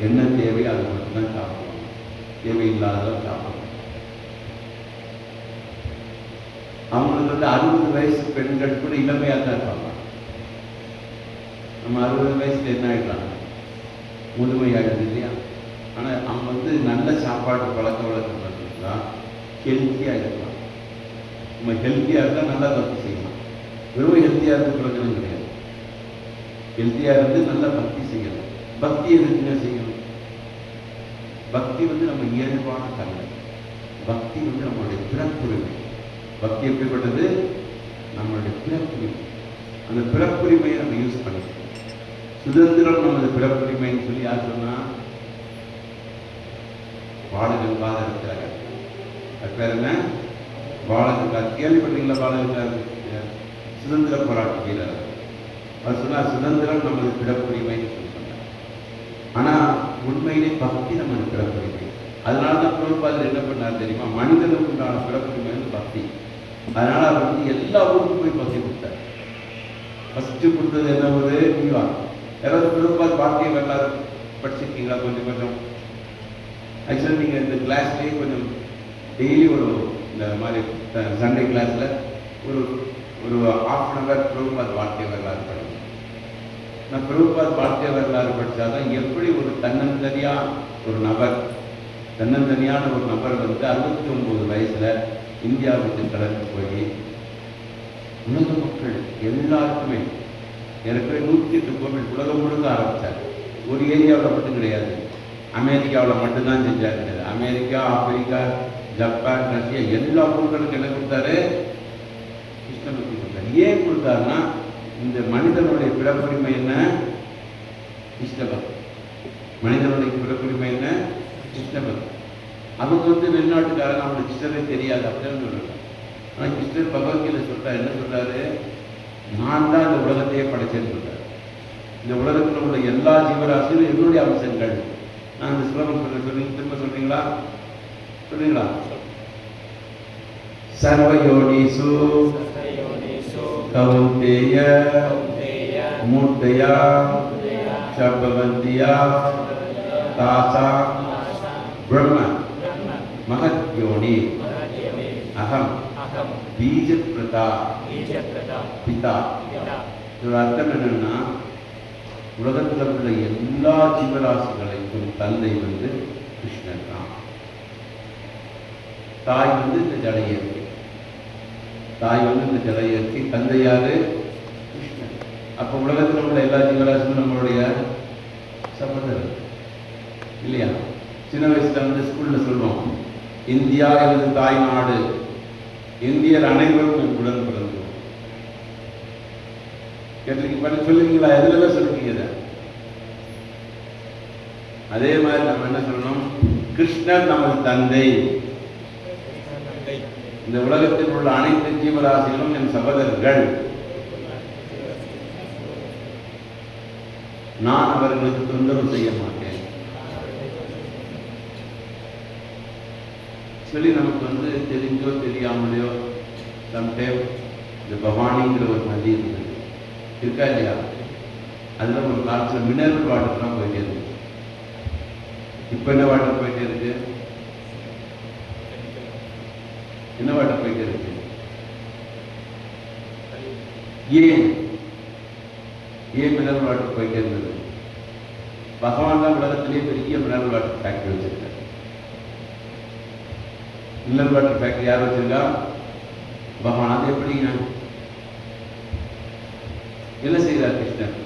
என்ன தேவை அதை மட்டும்தான் சாப்பிடுவாங்க, தேவையில்லாததான் சாப்பிடுவாங்க. அவங்களுக்கு வந்து 60 வயசு பெண்கள் கூட இளமையாக தான் இருப்பாங்க. நம்ம 60 வயசுல என்ன ஆகிட்டாங்க, முதுமை ஆகிடுது இல்லையா? ஆனால் அவங்க வந்து நல்ல சாப்பாடு பழக்க வழக்கம் இருந்தால் ஹெல்த்தியாக இருக்கலாம். நம்ம ஹெல்த்தியாக இருந்தால் நல்லா பக்தி செய்யலாம். வெறும் ஹெல்த்தியாக இருந்து பிரயோஜனம் கிடையாது. ஹெல்த்தியாக இருந்து நல்லா பக்தி செய்யலாம். பக்தி எதுக்குங்க செய்யணும்? பக்தி வந்து நம்ம இயல்பான தன்மை. பக்தி வந்து நம்மளுடைய பிறப்புரிமை. பக்தி எப்படிப்பட்டது? நம்மளுடைய பிறப்புரிமை. அந்த பிறப்புரிமையை நம்ம யூஸ் பண்ணிக்கணும். சுதந்திரம் நமது பிறப்புரிமைன்னு சொல்லி யார் சொன்னா? பாலகங்காதரர். அது பேர் என்ன? பாலகங்காதர். கேள்விப்பட்டீங்களா? பாலகங்காதர் சுதந்திர போராட்ட வீரர். அவர் சொன்னார் சுதந்திரம் நமது பிறப்புரிமைன்னு சொல்லி சொன்னார். ஆனால் உண்மையிலே பக்தி நமது பிறப்புரிமை. அதனால தான் பிரபுபாதர் என்ன பண்ணார் தெரியுமா? மனிதனுக்கு உண்டான பிறப்புரிமை வந்து பக்தி. அதனால அவர் வந்து எல்லா ஊருக்கும் போய் பக்தி கொடுத்தார். ஃபஸ்ட்டு கொடுத்தது என்ன? ஒரு நியூயார்க். யாராவது பிரபுபாத் வாழ்க்கையை வரலாறு படிச்சிருக்கீங்களா? கொஞ்சம் ஆக்சுவலாக நீங்கள் இந்த கிளாஸ்லேயே கொஞ்சம் டெய்லி இந்த மாதிரி சண்டே கிளாஸில் ஒரு ½ அன் ஹவர் பிரபுபாத் வாழ்க்கை வரலாறு படிக்கணும். நான் பிரபுபாத் வாழ்க்கை வரலாறு படித்தாதான் எப்படி ஒரு தன்னந்தனியான ஒரு நபர் வந்து 69 வயசுல இந்தியாவுக்கு கடந்து போய் உலக மக்கள் எல்லாருக்குமே எனக்கு 108 கோவில் உலகம் முழுக்க ஆரம்பித்தார். ஒரு ஏரியாவில் மட்டும் கிடையாது, அமெரிக்காவில் மட்டும்தான் செஞ்சார் கிடையாது. அமெரிக்கா, ஆப்பிரிக்கா, ஜப்பான், ரஷ்யா எல்லா ஊர்களுக்கும் என்ன கொடுத்தாரு? கிருஷ்ணபக்தி கொடுத்தாரு. ஏன் கொடுத்தாருன்னா இந்த மனிதனுடைய பிறப்புரிமை என்ன? கிருஷ்ணபக்தி. மனிதனுடைய பிறப்புரிமை என்ன? கிருஷ்ணபக்தி. அவங்க வந்து வெளிநாட்டுக்காரங்க, அவங்களுக்கு கிருஷ்ணரே தெரியாது அப்படின்னு சொல்றாங்க. ஆனால் கிருஷ்ணர் பகவத்கீதை சொல்றாரு. என்ன சொல்றாரு? நான் தான் இந்த உலகத்தையே படைச்சேன்னு சொல்றாரு. இந்த உலகத்தில் உள்ள எல்லா ஜீவராசியும் என்னுடைய அம்சங்கள். நான் இந்த ஸ்லோகம் சொல்றேன், திரும்ப சொல்றீங்களா? சர்வயோனிசு கௌந்தேய மூர்த்தயா சர்வவந்தியா தாசா பிரம்ம மகத் யோனி அகம் பீஜ பிரதா பிதா. இதோட அர்த்தம் என்னன்னா, உலகத்தில் உள்ள எல்லா ஜீவராசிகளைக்கும் தந்தை வந்து கிருஷ்ணன் தான். தாய் வந்து இந்த ஜடையேற்றி, தந்தை யாரு? கிருஷ்ணன். அப்போ உலகத்தில் உள்ள எல்லா ஜீவராசிகளும் நம்மளுடைய சகோதரர் இல்லையா? சின்ன வயசுல வந்து ஸ்கூல்ல சொல்லுவோம், இந்தியா எனது தாய் நாடு, இந்தியர் அனைவரும் உடன் பிறந்தோம். கேட்டிருக்கீங்க? சொல்லுவீங்களா? எதுல சொல்லுவீங்க இதை? அதே மாதிரி நம்ம என்ன சொல்லணும்? கிருஷ்ணர் நமது தந்தை. இந்த உலகத்தில் உள்ள அனைத்து ஜீவராசிகளும் என் சகோதரர்கள். நான் அவர்களுக்கு தொந்தரவு செய்ய மாட்டேன் சொல்லி நமக்கு வந்து தெரிஞ்சோ தெரியாமலையோ சம்டைம் இந்த பவானிங்கிற ஒரு நதி இருந்தது, இருக்கா இல்லையா? அதில் ஒரு காலத்தில் மினரல் வாட்டர்லாம் போயிட்டே இருந்துச்சு. இப்போ என்ன வாட்டர் போயிட்டே இருக்கு? என்ன வாட்டர் போயிட்டே இருக்கு? ஏன் மினரல் வாட்டர் போயிட்டே இருந்தது? பகவான் தான் உலகத்திலேயே பெரிய மினரல் வாட்டர் ஃபேக்டரி வச்சிருக்காரு. மினரல் வாட்டர் ஃபேக்டரி யார் வச்சிருக்கா? பகவான். அது எப்படிங்க? என்ன செய்கிறார் கிருஷ்ணன்?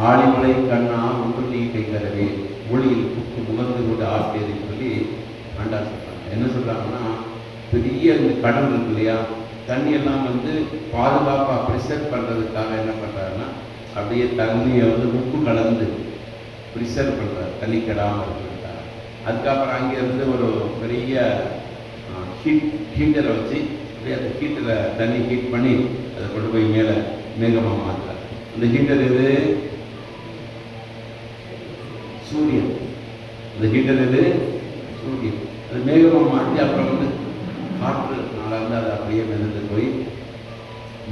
ஆழிமலை கண்ணா ஒன்று நீ கைகரவே ஒளியில் புக்கு முகந்து கொண்டு ஆசிரியர்னு சொல்லி ஆண்டாள் சொல்றாங்க. என்ன சொல்றாங்கன்னா, பெரிய இந்த கடல் இருக்கு இல்லையா, தண்ணி எல்லாம் பாதுகாப்பாக ப்ரிசர்வ் பண்ணுறதுக்காக என்ன பண்ணுறாருன்னா, அப்படியே தண்ணியை உப்பு கலந்து ப்ரிசர்வ் பண்ணுறாரு, தண்ணி கெடாமல் இருக்கிறதுக்காக. அதுக்கப்புறம் அங்கேருந்து ஒரு பெரிய ஹீட்டரை வச்சு அப்படியே அந்த ஹீட்டரை தண்ணி ஹீட் பண்ணி அதை கொண்டு போய் மேலே மேகமாக மாற்றுறாரு. அந்த ஹீட்டர் இது சூரியன். அந்த ஹீட்டர் இது சூரியன். அது மேகமாக மாற்றி அப்புறம் காற்று நாளாக அது அப்படியே மிதந்து போய்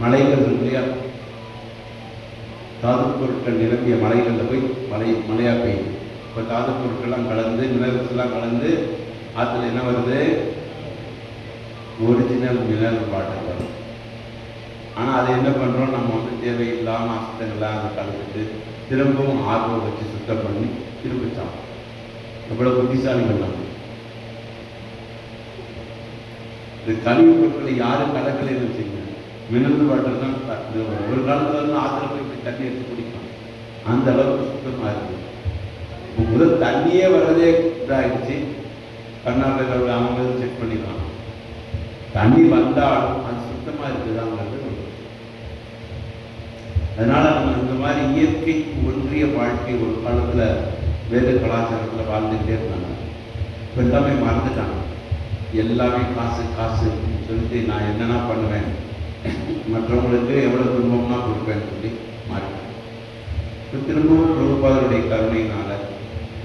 மலைகள் இருக்கு இல்லையா, தாது பொருட்கள் நிரம்பிய மலைகளில் போய் மழையாக பெய்யுது. இப்போ தாது பொருட்கள்லாம் கலந்து மினரல்ஸ்லாம் கலந்து ஆற்றுல என்ன வருது? ஒரிஜினல் மினரல் வாட்டர் வரும். ஆனால் அதை என்ன பண்ணுறோம், நம்ம தேவையில்லாமல் அசுத்தங்கள்லாம் அதை கலந்துட்டு திரும்பவும் ஆர்வம் வச்சு சுத்தம் பண்ணி திரும்பிச்சான். எவ்வளோ புத்திசாலிகள் நம்ம. இந்த கழிவு பொருட்களை யாரும் கலக்கலைன்னு வச்சுங்க, மினரல் வாட்டர் தான். ஒரு காலத்துல ஆற்றுல போய் இப்படி தண்ணி எடுத்து குடிக்கலாம், அந்த அளவுக்கு சுத்தமாக இருக்குது. முதல் தண்ணியே வர்றதே இதாகிடுச்சு. கர்நாடகாவில் அவங்க செக் பண்ணிக்கலாம், தண்ணி வந்தாலும் அது சுத்தமாக இருக்குதாங்கிறது. அதனால நம்ம இந்த மாதிரி இயற்கைக்கு ஒன்றிய வாழ்க்கை ஒரு காலத்தில் வேத கலாச்சாரத்தில் வாழ்ந்துகிட்டே இருந்தாங்க. இப்போ எல்லாமே மறந்துட்டாங்க. எல்லாமே காசு காசு சொல்லிட்டு நான் என்னென்ன பண்ணுவேன், மற்றவங்களுக்கு எவ்வளோ துன்பம்னா கொடுப்பேன்னு சொல்லி மாறிட்டேன். இப்போ திரும்பவும் பிரபுபாதருடைய கருணையினால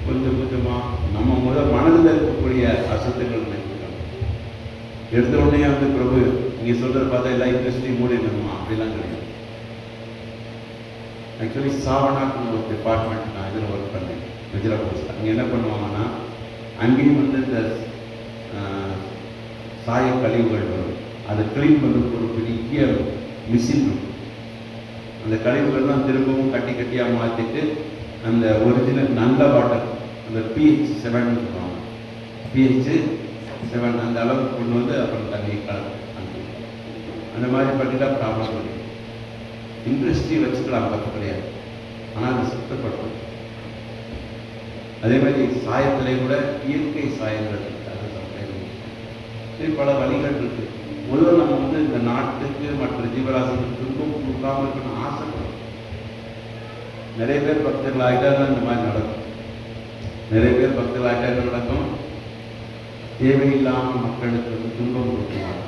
கொஞ்சம் கொஞ்சமாக நம்ம மனதில் இருக்கக்கூடிய அசத்துக்கள் நினைக்கிறோம். எடுத்த உடனே பிரபு நீங்கள் சொல்கிறத பார்த்தா எல்லா இண்டஸ்ட்ரியும் மூடிடணுமா அப்படிலாம் கிடையாது. ஆக்சுவலி சாவனாக்குன்னு ஒரு டிபார்ட்மெண்ட் நான் இதில் ஒர்க் பண்ணேன், குஜராத். அங்கே என்ன பண்ணுவாங்கன்னா, அங்கேயும் இந்த சாய கழிவுகள் வரும், அதை க்ளீன் பண்ணுறதுக்கு ஒரு பெரிய மிஷின் இருக்கும். அந்த கழிவுகள்லாம் திரும்பவும் கட்டி கட்டியாக மாற்றிட்டு அந்த ஒரிஜினல் நல்ல வாட்டர், அந்த pH 7 சொல்லுவாங்க, pH 7 அந்த அளவுக்கு கொண்டு அப்புறம் தண்ணி கலந்து அந்த மாதிரி பண்ணிட்டா ப்ராப்ளம் இல்லை. இண்டஸ்ட்ரி வச்சுக்கலாம், தப்பு கிடையாது. ஆனால் அது சுத்தப்படும். அதே மாதிரி சாயத்திலே கூட இயற்கை சாயங்கள் அது சரி பல வழிகள் இருக்கு. முதல்ல நம்ம இந்த நாட்டுக்கு மற்ற ஜீவராசிகளுக்கு துன்பம் கொடுக்காம இருக்கணும்னு ஆசைப்படும். நிறைய பேர் பக்தர்கள் ஆகிட்டா தான் இந்த மாதிரி நடக்கும். நிறைய பேர் பக்தர்கள் ஆகிட்டா நடக்கும், தேவையில்லாமல் மக்களுக்கு துன்பம் கொடுக்குவாங்க.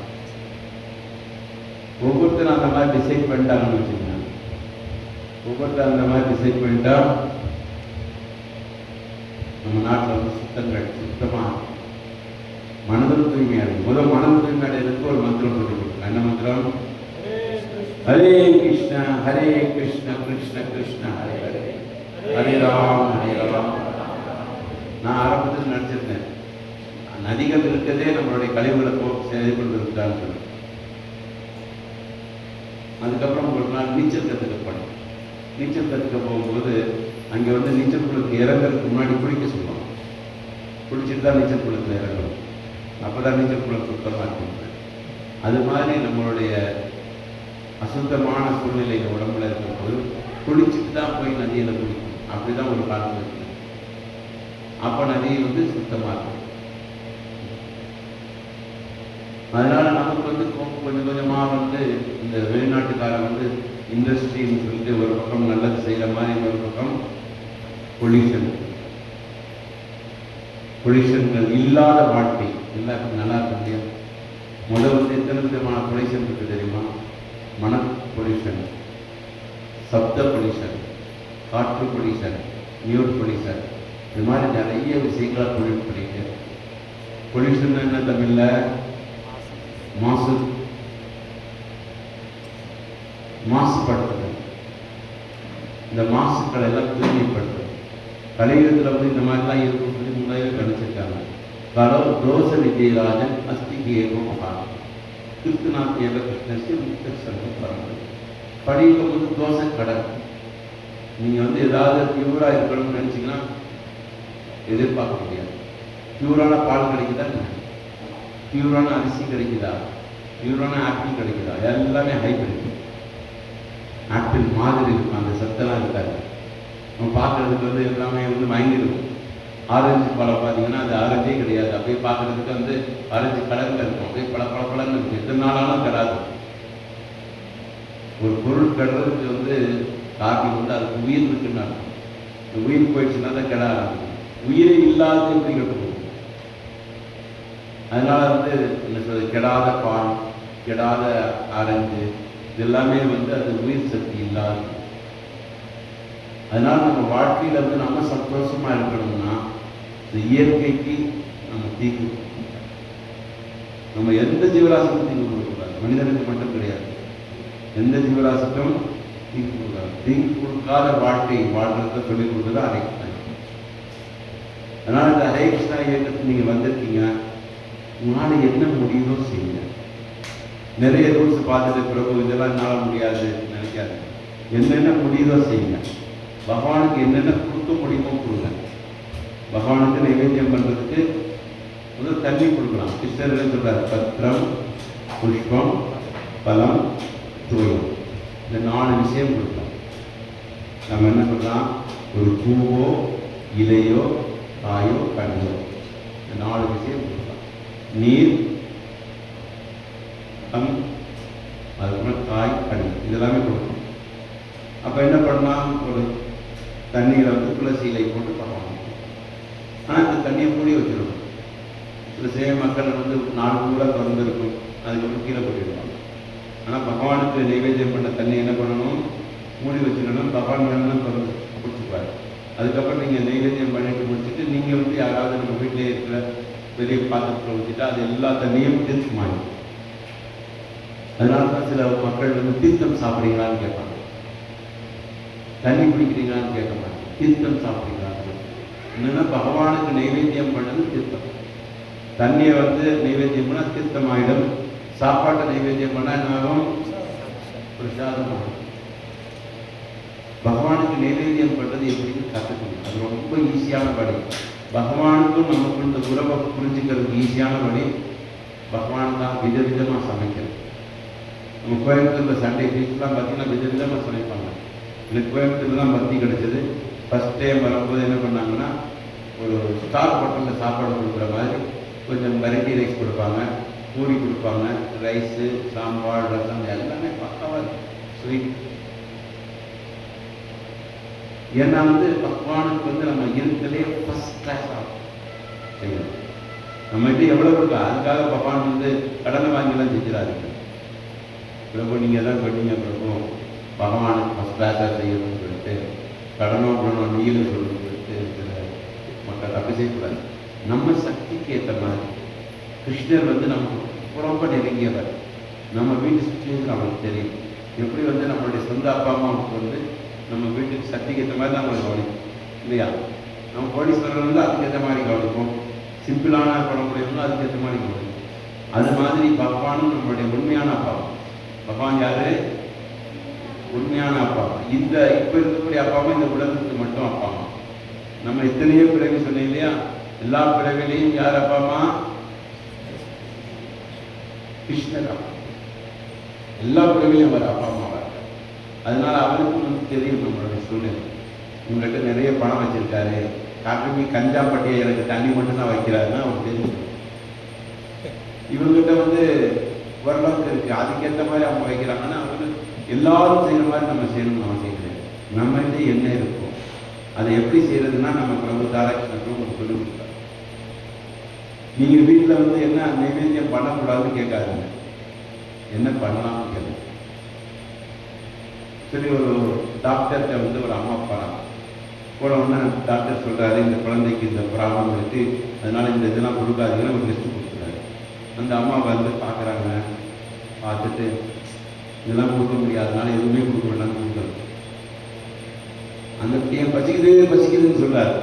ஒவ்வொருத்தரும் அந்த மாதிரி டிசைட் பண்ணிட்டாங்கன்னு வச்சுக்கோங்க. ஒவ்வொருத்தர் அந்த மாதிரி டிசைட் பண்ணிட்டா நம்ம நாட்டில் சுத்தங்கள் சுத்தமாக மனதில் தூய்மையாக இருக்கும். முதல் மனதில் தூய்மையாக ஒரு மந்திரம் சொல்லி கொடுக்கலாம். என்ன மந்திரம்? ஹரே கிருஷ்ணா ஹரே கிருஷ்ணா கிருஷ்ண கிருஷ்ண ஹரே ஹரே ஹரே ராம் ஹரே ராம். நான் ஆரம்பத்தில் நினச்சிருந்தேன் நதிகள் இருக்கிறதே நம்மளுடைய கழிவுகளை சரி கொண்டு இருக்கான்னு சொல்லி. அதுக்கப்புறம் ஒரு நாள் நீச்சல் கற்றுக்க போனேன். நீச்சல் கற்றுக்க போகும்போது அங்கே நீச்சல் குளத்துக்கு இறங்கிறதுக்கு முன்னாடி குளிக்க சொல்லுவாங்க. குளிச்சுட்டு தான் நீச்சல் குளத்தில் இறங்கணும். அப்போ தான் நீச்சல் குளம் சுத்தமாக இருக்கும். அது மாதிரி நம்மளுடைய அசுத்தமான சூழ்நிலையில் உடம்புல இருக்கும்போது குளிச்சுட்டு தான் போய் நதியில் குளிக்கணும். அப்படி தான் ஒரு காலம் இருக்குது. அப்போ நதி சுத்தமாக இருக்கும். அதனால நமக்கு கொஞ்சம் கொஞ்சமாக இந்த வெளிநாட்டுக்காரன் இண்டஸ்ட்ரின்னு சொல்லிட்டு ஒரு பக்கம் நல்லது செய்கிற மாதிரி, இன்னொரு பக்கம் பொல்யூஷன்கள் இல்லாத வாழ்க்கை எல்லாருக்கும் நல்லா இருக்க முடியும். முதல் எத்தனை விதமான பொல்யூஷன் இருக்கு தெரியுமா? மன பொல்யூஷன், சப்த பொல்யூஷன், காற்று பொல்யூஷன், நியூட் பொல்யூஷன், இது மாதிரி நிறைய விஷயங்களை பொல்யூட் பண்ணிட்டு. பொல்யூஷன் என்ன தமிழில்? மாசுபடுத்துதல். இந்த மாசுக்களை எல்லாம் தூய்மைப்படுத்தும். கலியுகத்தில் வந்து இந்த மாதிரிலாம் இருக்கும்னு சொல்லி முன்னாடியே கணிச்சிருக்காங்க. கலோ தோச விஜயராஜன் அஸ்திக்கு ஏகம் மகான் கிருஷ்ணநாத் ஏக கிருஷ்ணஸ்க்கு முக்த சர்வ பரம்பரை. படிக்கும் போது தோசை கடல். நீங்கள் வந்து ஏதாவது பியூராக இருக்கணும்னு நினச்சிங்கன்னா எதிர்பார்க்க முடியாது. பியூரான பால் கிடைக்குதா, பியூரான அரிசி கிடைக்குதா, பியூரான ஆப்பிள் கிடைக்குதா? எல்லாமே ஹைபிரிட். ஆப்பிள் மாதிரி இருக்கும், அந்த சத்தெல்லாம் இருக்காது. நம்ம பார்க்குறதுக்கு வந்து எல்லாமே வந்து வாங்கிடும். ஆரஞ்சு பழம் பார்த்தீங்கன்னா அது ஆரஞ்சே கிடையாது. அப்படியே பார்க்குறதுக்கு வந்து ஆரஞ்சு கலரில் இருக்கும், அப்படியே பழன்னு இருக்கும். எத்தனை நாளாலும் கெடாது. ஒரு பொருள் கெடுறதுக்கு வந்து காரணம் வந்து அதுக்கு உயிர் இருக்குன்னு அர்த்தம். இந்த உயிர் போயிடுச்சுன்னா தான் கெட ஆரம்பிக்கும். உயிரே இல்லாத எப்படி கெட்டு. அதனால வந்து என்ன சொல்றது, கெடாத பால், கெடாத ஆரஞ்சு, இது எல்லாமே வந்து அது உயிர் சக்தி இல்லாது. அதனால நம்ம வாழ்க்கையில் வந்து நம்ம சந்தோஷமா இருக்கணும்னா இந்த இயற்கைக்கு நம்ம தீங்கு, நம்ம எந்த ஜீவராசிக்கும் தீங்கு கொடுக்கக்கூடாது. மனிதனுக்கு மட்டும் கிடையாது, எந்த ஜீவராசிக்கும் தீங்கு கொடுக்காது. தீங்கு கொடுக்காத வாழ்க்கை வாழ்றத சொல்லிக் கொடுத்தது ஹரே கிருஷ்ணா. அதனால இந்த ஹரே கிருஷ்ணா இயக்கத்துக்கு நீங்க வந்திருக்கீங்க. உங்களால என்ன முடியுதோ செய்யுங்க. நிறைய ரூல்ஸ் பார்த்துட்டு பிரபு இதெல்லாம் என்னால் முடியாது நினைக்காது. என்னென்ன முடியுதோ செய்யுங்க. பகவானுக்கு என்னென்ன கொடுக்க முடியுமோ கொடுங்க. பகவானுக்கு நைவேத்தியம் பண்ணுறதுக்கு முதல் தண்ணி கொடுக்கலாம். கிருஷ்ணர்கள் சொல்றாரு, பத்திரம், புஷ்பம், பலம், தூயம், இந்த 4 விஷயம் கொடுக்கலாம். நம்ம என்ன பண்ணலாம், ஒரு பூவோ இலையோ காயோ கனியோ, இந்த 4 விஷயம் கொடுக்கலாம். நீர், அதுக்கப்புறம் காய், கனி, இதெல்லாமே கொடுக்கணும். அப்போ என்ன பண்ணலாம், ஒரு தண்ணீரை வந்து துளசி இலை போட்டு பண்ணுவாங்க. ஆனால் இந்த தண்ணியை மூடி வச்சிடணும். சில சேவை மக்கள் வந்து 4 கூட திறந்துருக்கும், அதுக்கப்புறம் கீழே போட்டுடுவாங்க. ஆனால் பகவானுக்கு நைவேத்தியம் பண்ண தண்ணி என்ன பண்ணணும், மூடி வச்சிடணும். பகவான் வேணும்னா திறந்து குடிச்சுப்பாரு. அதுக்கப்புறம் நீங்கள் நைவேத்தியம் பண்ணிட்டு முடிச்சுட்டு நீங்கள் வந்து யாராவது நம்ம வீட்டிலே இருக்கிற பெரிய பாத்திரத்தில் வச்சுட்டு அது எல்லா தண்ணியும் தீர்த்து மாறிடும். அதனால தான் சில மக்கள் வந்து தீர்த்தம் சாப்பிட்றீங்களான்னு கேட்பாங்க, தண்ணி குடிக்கிறீங்களான்னு கேட்க மாட்டாங்க, தீர்த்தம் சாப்பிட்றீங்களான்னு. என்னன்னா பகவானுக்கு நைவேத்தியம் பண்ணது தீர்த்தம். தண்ணியை வந்து நைவேத்தியம் பண்ணால் தீர்த்தம் ஆகிடும். சாப்பாட்டை நைவேத்தியம் பண்ணால் என்னாகும், பிரசாதம் ஆகும். பகவானுக்கு நைவேத்தியம் பண்ணுறது எப்படின்னு கற்றுக்கணும். அது ரொம்ப ஈஸியான வழி. பகவானுக்கும் நமக்கு இந்த உறவை புரிஞ்சுக்கிறதுக்கு ஈஸியான வழி பகவான் தான் விதவிதமாக சமைக்கிறது. நம்ம கோயம்புத்தூரில் சண்டே ஃபீஸ்லாம் பார்த்தீங்கன்னா விதவிதமாக சமைப்பாங்க. எனக்கு கோயம்புத்தூர் தான் பக்தி கிடைச்சது. ஃபஸ்ட் டைம் வரும்போது என்ன பண்ணாங்கன்னா, ஒரு ஸ்டார் ஹோட்டலில் சாப்பாடு கொடுக்குற மாதிரி கொஞ்சம் வெரைட்டி ரைஸ் கொடுப்பாங்க, பூரி கொடுப்பாங்க, ரைஸு, சாம்பார், ரசம் எல்லாமே பக்காவாக இருக்கும், ஸ்வீட். ஏன்னா வந்து பகவானுக்கு வந்து நம்ம இருக்கிறதே ஃபஸ்ட் கிளாஸ் ஆகும் செய்யணும். நம்மகிட்ட எவ்வளோ இருக்கா, அதுக்காக பகவான் வந்து கடனை வாங்கிலாம் செஞ்சிடாதீங்க. பிரபு நீங்கள் தான் சொன்னீங்க, பிரபு பகவானுக்கு ஃபஸ்ட் கிளாஸாக செய்யணும்னு சொல்லிட்டு கடனோ உடனோ நீங்களும் சொல்லணும்னு சொல்லிட்டு சில மக்கள் அப்படி செய்யக்கூடாது. நம்ம சக்திக்கு ஏற்ற மாதிரி கிருஷ்ணர் வந்து நமக்கு ரொம்ப நெருங்கியவர். நம்ம வீட்டு சுச்சுவேஷன் அவங்களுக்கு தெரியும். எப்படி வந்து நம்மளுடைய சொந்த அப்பா அம்மாவுக்கு வந்து நம்ம வீட்டுக்கு சக்திக்கு ஏற்ற மாதிரி தான் நம்ம கவனிப்போம் இல்லையா? நம்ம கோடீஸ்வரர் வந்து அதுக்கேற்ற மாதிரி கவனிப்போம், சிம்பிளான படமுடையவங்களும் அதுக்கேற்ற மாதிரி கவனிப்போம். அது மாதிரி பகவானும் நம்மளுடைய உண்மையான அப்பா. பகவான் யாரு? உண்மையான அப்பா. இந்த இப்போ இருக்கக்கூடிய அப்பாவும் இந்த உலகத்துக்கு மட்டும் அப்பா அம்மா. நம்ம எத்தனையோ பிறவி சொன்னோம் இல்லையா? எல்லா பிறவிலையும் யார் அப்பா அம்மா? கிருஷ்ணர் அப்பா. எல்லா பிறவிலையும் அவர் அப்பா அம்மா வர. அதனால அவருக்கும் வந்து தெரியும் நம்மளுடைய சூழ்நிலை. உங்கள்கிட்ட நிறைய பணம் வச்சிருக்காரு, காட்டுமி கஞ்சாம்பட்டியை எனக்கு தண்ணி மட்டும் தான் வைக்கிறாருன்னா அவர் தெரியும். இவங்ககிட்ட வந்து ஓரளவுக்கு இருக்கு, அதுக்கேற்ற மாதிரி அவங்க வைக்கிறாங்கன்னா அவங்க எல்லாரும் செய்கிற மாதிரி நம்ம செய்யணும்னு அவசியம் கிடையாது. நம்மகிட்ட என்ன இருக்கும், அதை எப்படி செய்யறதுன்னா நம்ம பிரபு தாராகிருஷ்ணனுக்கு உங்களுக்கு சொல்லிக் கொடுத்தாரு. நீங்கள் வீட்டில் வந்து என்ன நைவேத்தியம் பண்ணக்கூடாதுன்னு கேட்காதுங்க, என்ன பண்ணலாம்னு கேட்க. சரி, ஒரு டாக்டர்கிட்ட வந்து ஒரு அம்மா போகிறாங்க. போன உடனே டாக்டர் சொல்கிறாரு, இந்த குழந்தைக்கு இந்த ப்ராப்ளம் இருக்குது, அதனால இந்த இதெல்லாம் கொடுக்காதீங்கன்னு ஒரு லிஸ்ட்டு கொடுக்குறாரு. அந்த அம்மா வந்து பார்க்குறாங்க, பார்த்துட்டு இதெல்லாம் கொடுக்க முடியாதனால எதுவுமே கொடுக்க வேண்டாம்னு கொடுக்குறது. அந்த பையன் பசிக்குது பசிக்குதுன்னு சொல்றாரு.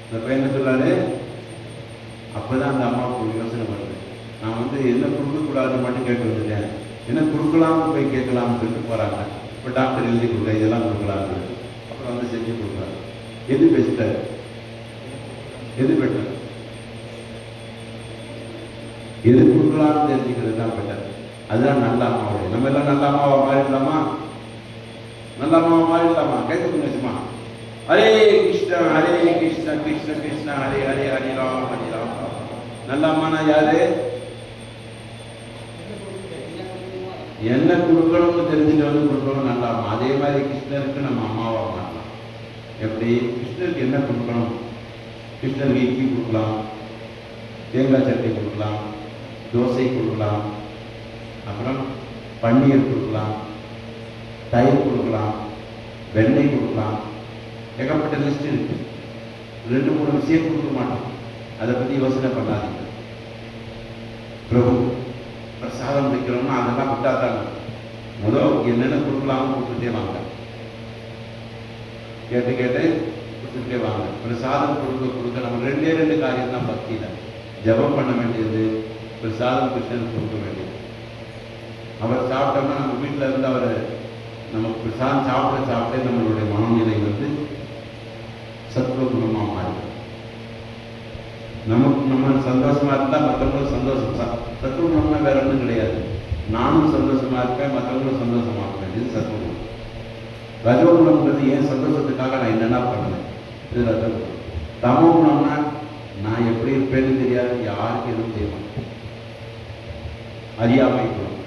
அந்த பையன் என்ன சொல்றாரு? அப்பதான் அந்த அம்மாவுக்கு யோசனை பண்ணுது, நான் என்ன கொடுக்கக்கூடாதுன்னு மட்டும் கேட்டு வந்துட்டேன், என்ன கொடுக்கலாம்னு போய் கேட்கலாம்னு சொல்லிட்டு போறாங்க. இப்போ டாக்டர் எழுதி கொடுக்க இதெல்லாம் கொடுக்கலாம்னு அப்புறம் செஞ்சு கொடுக்குறாரு. எது பெஸ்ட்? எது பெட்டர்? எது கொடுக்கலாம்னு தெரிஞ்சுக்கிறது தான் பெட்டர். அதுதான் நல்ல அம்மாவுடைய. நம்ம எல்லாம் நல்ல அம்மாவை மாறிடலாமா? நல்ல அம்மாவை மாறிடலாமா? கேட்க சும்மா ஹரே கிருஷ்ணா கிருஷ்ண கிருஷ்ண ஹரே ஹரே ஹரே ராம் ஹரே ராம். நல்ல அம்மானா யாரு? என்ன கொடுக்கணும்னு தெரிஞ்சுட்டு கொடுக்கணும் நல்ல அம்மா. அதே மாதிரி கிருஷ்ணருக்கு நம்ம அம்மாவா மாறலாம். எப்படி? கிருஷ்ணருக்கு என்ன கொடுக்கணும்? கிருஷ்ணருக்கு இட்லி கொடுக்கலாம், தேங்காய் சட்னி கொடுக்கலாம், தோசை கொடுக்கலாம், அப்புறம் பன்னீர் கொடுக்கலாம், தயிர் கொடுக்கலாம், வெண்ணெய் கொடுக்கலாம். ஏகப்பட்ட லிஸ்ட் இருக்கு. 2-3 விஷயம் கொடுக்க மாட்டோம். அதை பற்றி யோசனை பண்ணாதீங்க. பிரபு பிரசாதம் வைக்கிறோம்னா அதெல்லாம் விட்டாதாங்க. என்னென்ன கொடுக்கலாம்னு கொடுத்துட்டே வாங்க. கேட்டு கொடுத்துட்டே வாங்க. பிரசாதம் கொடுக்க நம்ம 2 காரியம் தான் பக்தியில. ஜபம் பண்ண வேண்டியது, பிரசாதம் கிருஷ்ணனுக்கு கொடுக்க வேண்டியது. அவர் சாப்பிட்டோம்னா நம்ம வீட்டில் இருந்து அவர் நமக்கு பிரசாதம் சாப்பிட நம்மளுடைய மனநிலை சத்துவ குணமாக மாறும். நம்ம சந்தோஷமா இருந்தால் மற்றவங்களும் சந்தோஷம். சத்துவ குணம்னா வேற ஒன்றும் கிடையாது. நானும் சந்தோஷமா இருப்பேன், மற்றவங்களும் சந்தோஷமா இருப்பேன். இது சத்துவ குணம். ரஜோகுணம்ன்றது என் சந்தோஷத்துக்காக நான் என்னென்ன பண்ணுவேன், இது ரஜோகுணம். தமோ குணம்னா நான் எப்படி இருப்பேன்னு தெரியாது, யாருக்கு எதுவும் செய்வேன். அறியாமை குணம்.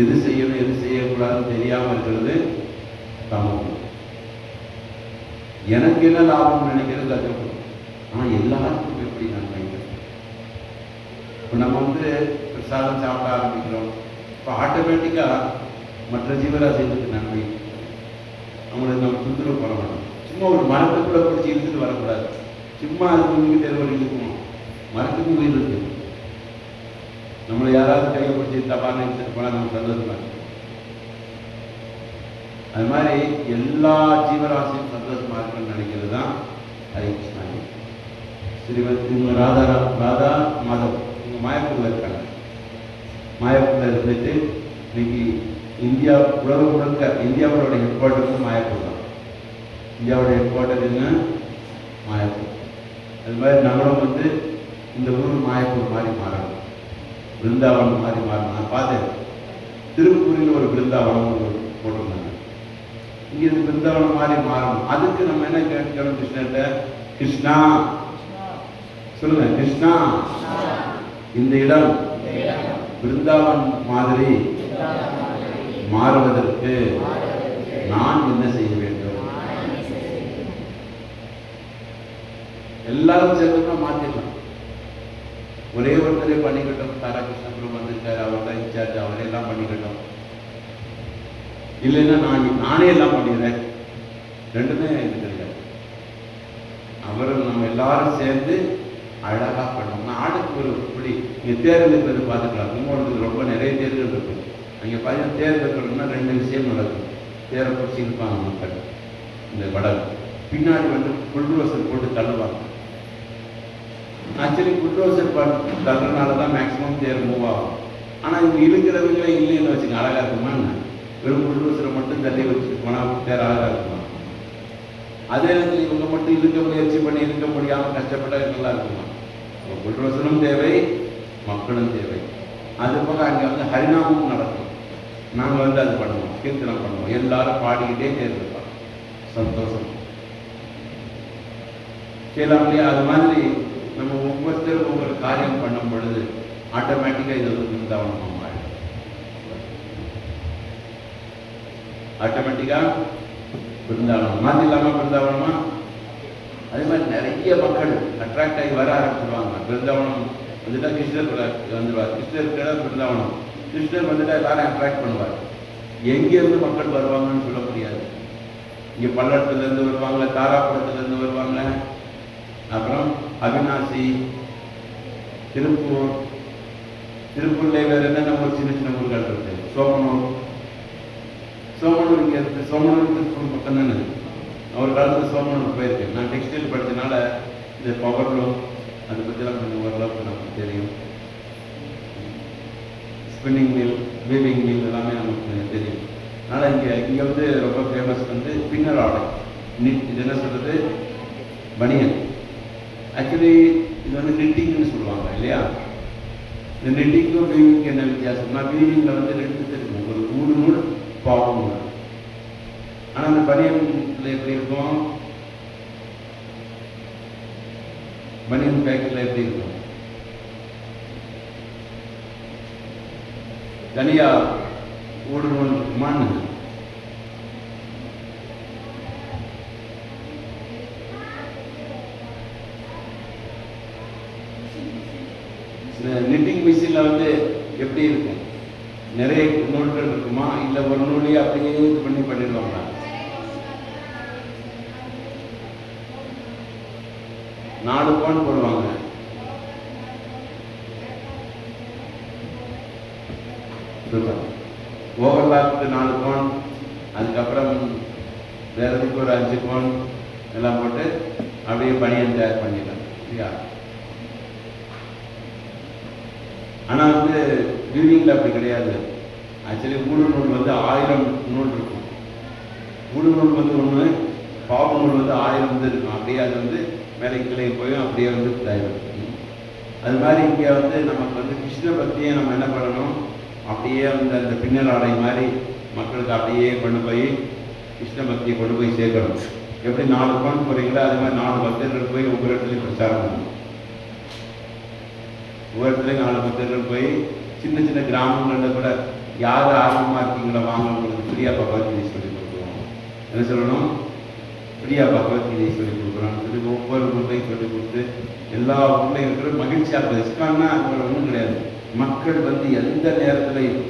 எது செய்யணும் எது செய்யக்கூடாதுன்னு தெரியாமல் இருக்கிறது தமோ குணம். எனக்கு என்ன லாபம் நினைக்கிறது ரஜோகுணம். ஆனால் எல்லாருக்கும் எப்படி நன்மை? இப்போ நம்ம பிரசாதம் சாப்பிட ஆரம்பிக்கிறோம். இப்போ ஆட்டோமேட்டிக்காக மற்ற ஜீவராசிகளுக்கு நன்மை. அவங்களுக்கு நம்ம தொந்தரவு பண்ண வேணும். சும்மா ஒரு மரத்துக்குள்ள பிடிச்சி இழுத்துட்டு வரக்கூடாது. சும்மா அது உங்ககிட்ட இருக்கணும். மரத்துக்கு உயிர் இருக்கு. நம்மளை யாராவது கையை பிடிச்சி தப்பான எடுத்துட்டு போனால் நம்ம சந்தோஷமா இருக்கு. அது மாதிரி எல்லா ஜீவராசியும் சந்தோஷமா இருக்குன்னு நினைக்கிறது தான் ஹரே கிருஷ்ணா. இவங்க ராதா மாதவ் இவங்க மாயப்பூரில் இருக்காங்க. மாயப்பூரில் இருந்துட்டு இன்னைக்கு உலகம் முழுக்க இந்தியாவோட ஹெட் குவார்ட்டர்ஸ் மாயப்பூர் தான். இந்தியாவோட ஹெட் குவார்ட்டர் என்ன? மாயப்பூர். அது மாதிரி நம்மளும் இந்த ஊர் மாயப்பூர் மாதிரி மாறணும், பிருந்தாவனம் மாதிரி மாறணும். நான் பார்த்தேன், திருப்பூரில் ஒரு பிருந்தாவனம் போட்டிருந்தாங்க. இங்கே இது பிருந்தாவனம் மாதிரி மாறணும். அதுக்கு நம்ம என்ன கேட்கணும்? கிருஷ்ணர்கிட்ட, கிருஷ்ணா சொல்லுங்க, கிருஷ்ணா இந்த இடம் பிருந்தாவன் மாதிரி மாறுவதற்கு நான் என்ன செய்ய வேண்டும்? எல்லாரும் சேர்ந்தோம்னா மாத்திடலாம். ஒரே ஒருத்தரே பண்ணிக்கிட்டோம். தாராகிருஷ்ணபுரம் வந்திருக்காரு, அவர் தான் இன்சார்ஜ், அவரே எல்லாம் பண்ணிக்கிட்டோம். இல்லைன்னா நானே எல்லாம் பண்ணிடுறேன். ரெண்டுமே இது கிடையாது. அவரும் நம்ம எல்லாரும் சேர்ந்து அழகா பண்ணோம்னா ஆளுக்கு ஒரு புள்ளி. இங்கே தேர்தல் இருக்கிறது பார்த்துக்கலாம். கும்பகோணத்துக்கு ரொம்ப நிறைய தேர்தல் இருக்கு. அங்கே பார்த்தீங்கன்னா தேர்தல் இருக்கணும்னா 2 விஷயம் நடக்கும். தேரை பிடிச்சி இருப்பாங்க மக்கள். இந்த வடல் பின்னாடி புல்ரோசர் போட்டு தள்ளுவாங்க. ஆக்சுவலி புல்ரோசர் தள்ளுறதுனால தான் மேக்ஸிமம் தேர் மூவ் ஆகும். ஆனால் இவங்க இழுக்கிறவங்களே இல்லைன்னு வச்சுங்க, அழகா இருக்குமா? வெறும் புல்ரோசரை மட்டும் தள்ளி வச்சுட்டு போனால் தேர் அழகா இருக்குமா? அதே நேரத்தில் இவங்க மட்டும் இழுக்க முயற்சி பண்ணி இருக்க முடியாமல் கஷ்டப்பட்டா நல்லா இருக்குமா? புல்ரோசரும் தேவை, மக்களும் தேவை. அது போக அங்கே ஹரிநாமம் நடக்கும். நாங்கள் அது பண்ணுவோம், கீர்த்தனம் பண்ணுவோம். எல்லாரும் பாடிக்கிட்டே தேர்ந்தெடுப்பாங்க. சந்தோஷம் செய்யலாம் இல்லையா? அது மாதிரி நம்ம ஒவ்வொருத்தரும் ஒவ்வொரு காரியம் பண்ணும் பொழுது ஆட்டோமேட்டிக்காக இது பிருந்தாவனமாக மாறிடும். ஆட்டோமேட்டிக்காக பிருந்தாவனம் மாற்றி இல்லாமல் பிருந்தாவனமா? அதே மாதிரி நிறைய மக்கள் அட்ராக்ட் ஆகி வர ஆரம்பிச்சிருவாங்க. பிருந்தாவனம் வந்துட்டா கிருஷ்ணர் வந்துடுவார். கிருஷ்ணருக்கு பிருந்தாவனம். கிருஷ்ணர் வந்துட்டா எல்லாரும் அட்ராக்ட் பண்ணுவார். எங்கேருந்து மக்கள் வருவாங்கன்னு சொல்ல முடியாது. இங்கே பல்லடத்துலேருந்து வருவாங்க, தாராபுரத்துலேருந்து வருவாங்க, அப்புறம் அவினாசி, திருப்பூர்ல வேறு என்னென்ன ஒரு சின்ன சின்ன ஊர்கள் இருக்கு. சோமனூர் இங்கே இருக்கு. சோமனூர் திருப்பூர் பக்கம் தானே. ஒரு காலத்தில் சோமனூர் போயிருக்கேன். நான் டெக்ஸ்டைல் படித்தனால இந்த பவர் லூம் அதை பற்றிலாம் கொஞ்சம் ஓரளவுக்கு நமக்கு தெரியும். ஸ்பின்னிங் மில், வீவிங் மில் எல்லாமே நமக்கு தெரியும். அதனால் இங்கே வந்து ரொம்ப ஃபேமஸ் வந்து பின்னர் ஆடை, இது என்ன சொல்கிறது, பனியன். ஆக்சுவலி இது வந்து நிட்டிங்னு சொல்லுவாங்க இல்லையா. இந்த நிட்டிங்கும் வீவிங்க்கு என்ன வித்தியாசம்னா, வீவிங்கில் வந்து ரெண்டு தெரியும், ஒரு ஊடு நூல், பாவு நூல். ஆனால் அந்த பனியனில் எப்படி இருக்கும், பனியன் ஃபேக்டரியில் எப்படி இருக்கும், தனியாக ஊடு நூல் மண். நிட்டிங் மிஷினில் வந்து எப்படி இருக்கும், நிறைய நூல்கள் இருக்குமா, இல்லை ஒரு நூலையே அப்படியே இது பண்ணிடுவாங்களா? 4 பவுன் போடுவாங்க. ஓவர்லாக்கு 4 பவுன், அதுக்கப்புறம் வேற எதுக்கு ஒரு 5 பவுன் எல்லாம் போட்டு அப்படியே பனியன் தயார் பண்ணிடலாம் இல்லையா. ஆனால் வந்து வீவிங்கில் அப்படி கிடையாது. ஆக்சுவலி ஊடு நூல் வந்து 1000 நூல் இருக்கும். ஊடு நூல் வந்து ஒன்று, பாவு நூல் வந்து 1000 வந்து இருக்கும். அப்படியே அது வந்து மேலே கிளை போயும் அப்படியே வந்து தயாரிக்கும். அது மாதிரி இங்கே வந்து நமக்கு வந்து கிருஷ்ண பக்தியை நம்ம என்ன பண்ணணும், அப்படியே வந்து அந்த பின்னல் ஆடை மாதிரி மக்களுக்கு அப்படியே கொண்டு போய் கிருஷ்ண பக்தியை கொண்டு போய் சேர்க்கணும். எப்படி 4 பவுன் போகிறீங்களோ அது மாதிரி 4 பக்தர்கள் போய் ஒவ்வொரு இடத்துலையும் பிரச்சாரம் பண்ணணும். ஒவ்வொரு இடத்துலையும் 4 பக்தர்கள் போய் சின்ன சின்ன கிராமங்களில் கூட யார் ஆர்வமாக இருக்கீங்களோ வாங்க, உங்களுக்கு ஃப்ரீயாக பகவத்கீதை சொல்லி கொடுக்குறோம். என்ன சொல்லணும், ஃப்ரீயாக பகவத்கீதை சொல்லி கொடுக்குறோம்னு சொல்லி ஒவ்வொரு ஊர்லையும் சொல்லி கொடுத்து எல்லா ஊர்லையும் இருக்கிற மகிழ்ச்சியாக இருக்குது. இஸ்கான்னா அது ஒன்றும் கிடையாது. மக்கள் வந்து எந்த நேரத்துலையும்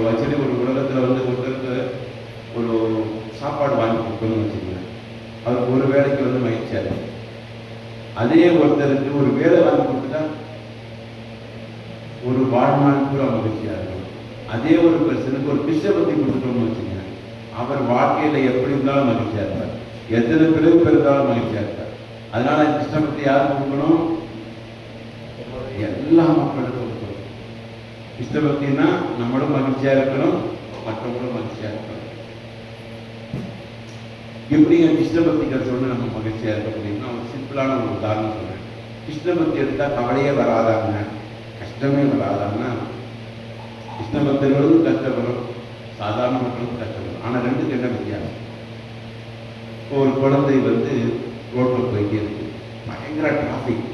ஆக்சுவலி ஒரு உலகத்தில் வந்து ஒருத்தருக்கு ஒரு சாப்பாடு வாங்கி கொடுக்கணும்னு வச்சுக்கோங்க, அவருக்கு ஒரு வேலைக்கு வந்து மகிழ்ச்சியாக இருக்கும். அதே ஒருத்தருக்கு ஒரு வேலை வாங்கி கொடுத்துட்டா ஒரு வாழ்நாள் பூரா மகிழ்ச்சியாக இருக்கும். அதே ஒரு பர்சனுக்கு ஒரு கிருஷ்ண பக்தி கொடுத்துட்டோம்னு வச்சுக்கோங்க, அவர் வாழ்க்கையில் எப்படி இருந்தாலும் மகிழ்ச்சியாக இருப்பார், எத்தனை பிறகு பிறந்தாலும் மகிழ்ச்சியாக இருப்பார். அதனால கிருஷ்ண பக்தி யாருக்கு கொடுக்கணும், எல்லா மக்களுக்கும் கொடுக்கணும். கிருஷ்ண பக்தினா நம்மளும் மகிழ்ச்சியாக இருக்கணும், மற்றவங்களும் மகிழ்ச்சியாக இருக்கணும். எப்படிங்க கிருஷ்ண பக்திகள் சொன்ன நம்ம மகிழ்ச்சியாக இருக்க முடியும்னா, ஒரு சிம்பிளான ஒரு உதாரணம் சொல்றேன். கிருஷ்ண பக்தி எடுத்தால் கவலையே வராதாங்க, கஷ்டமே வராதாங்கன்னா, கிருஷ்ண பக்தர்களும் கஷ்டப்படும், சாதாரண மக்களும் கஷ்டப்படும். ஆனால் ரெண்டுக்கு என்ன வித்தியாசம், ஒரு குழந்தை வந்து ரோட்டில் போயிட்டே இருக்கு, பயங்கர டிராஃபிக்,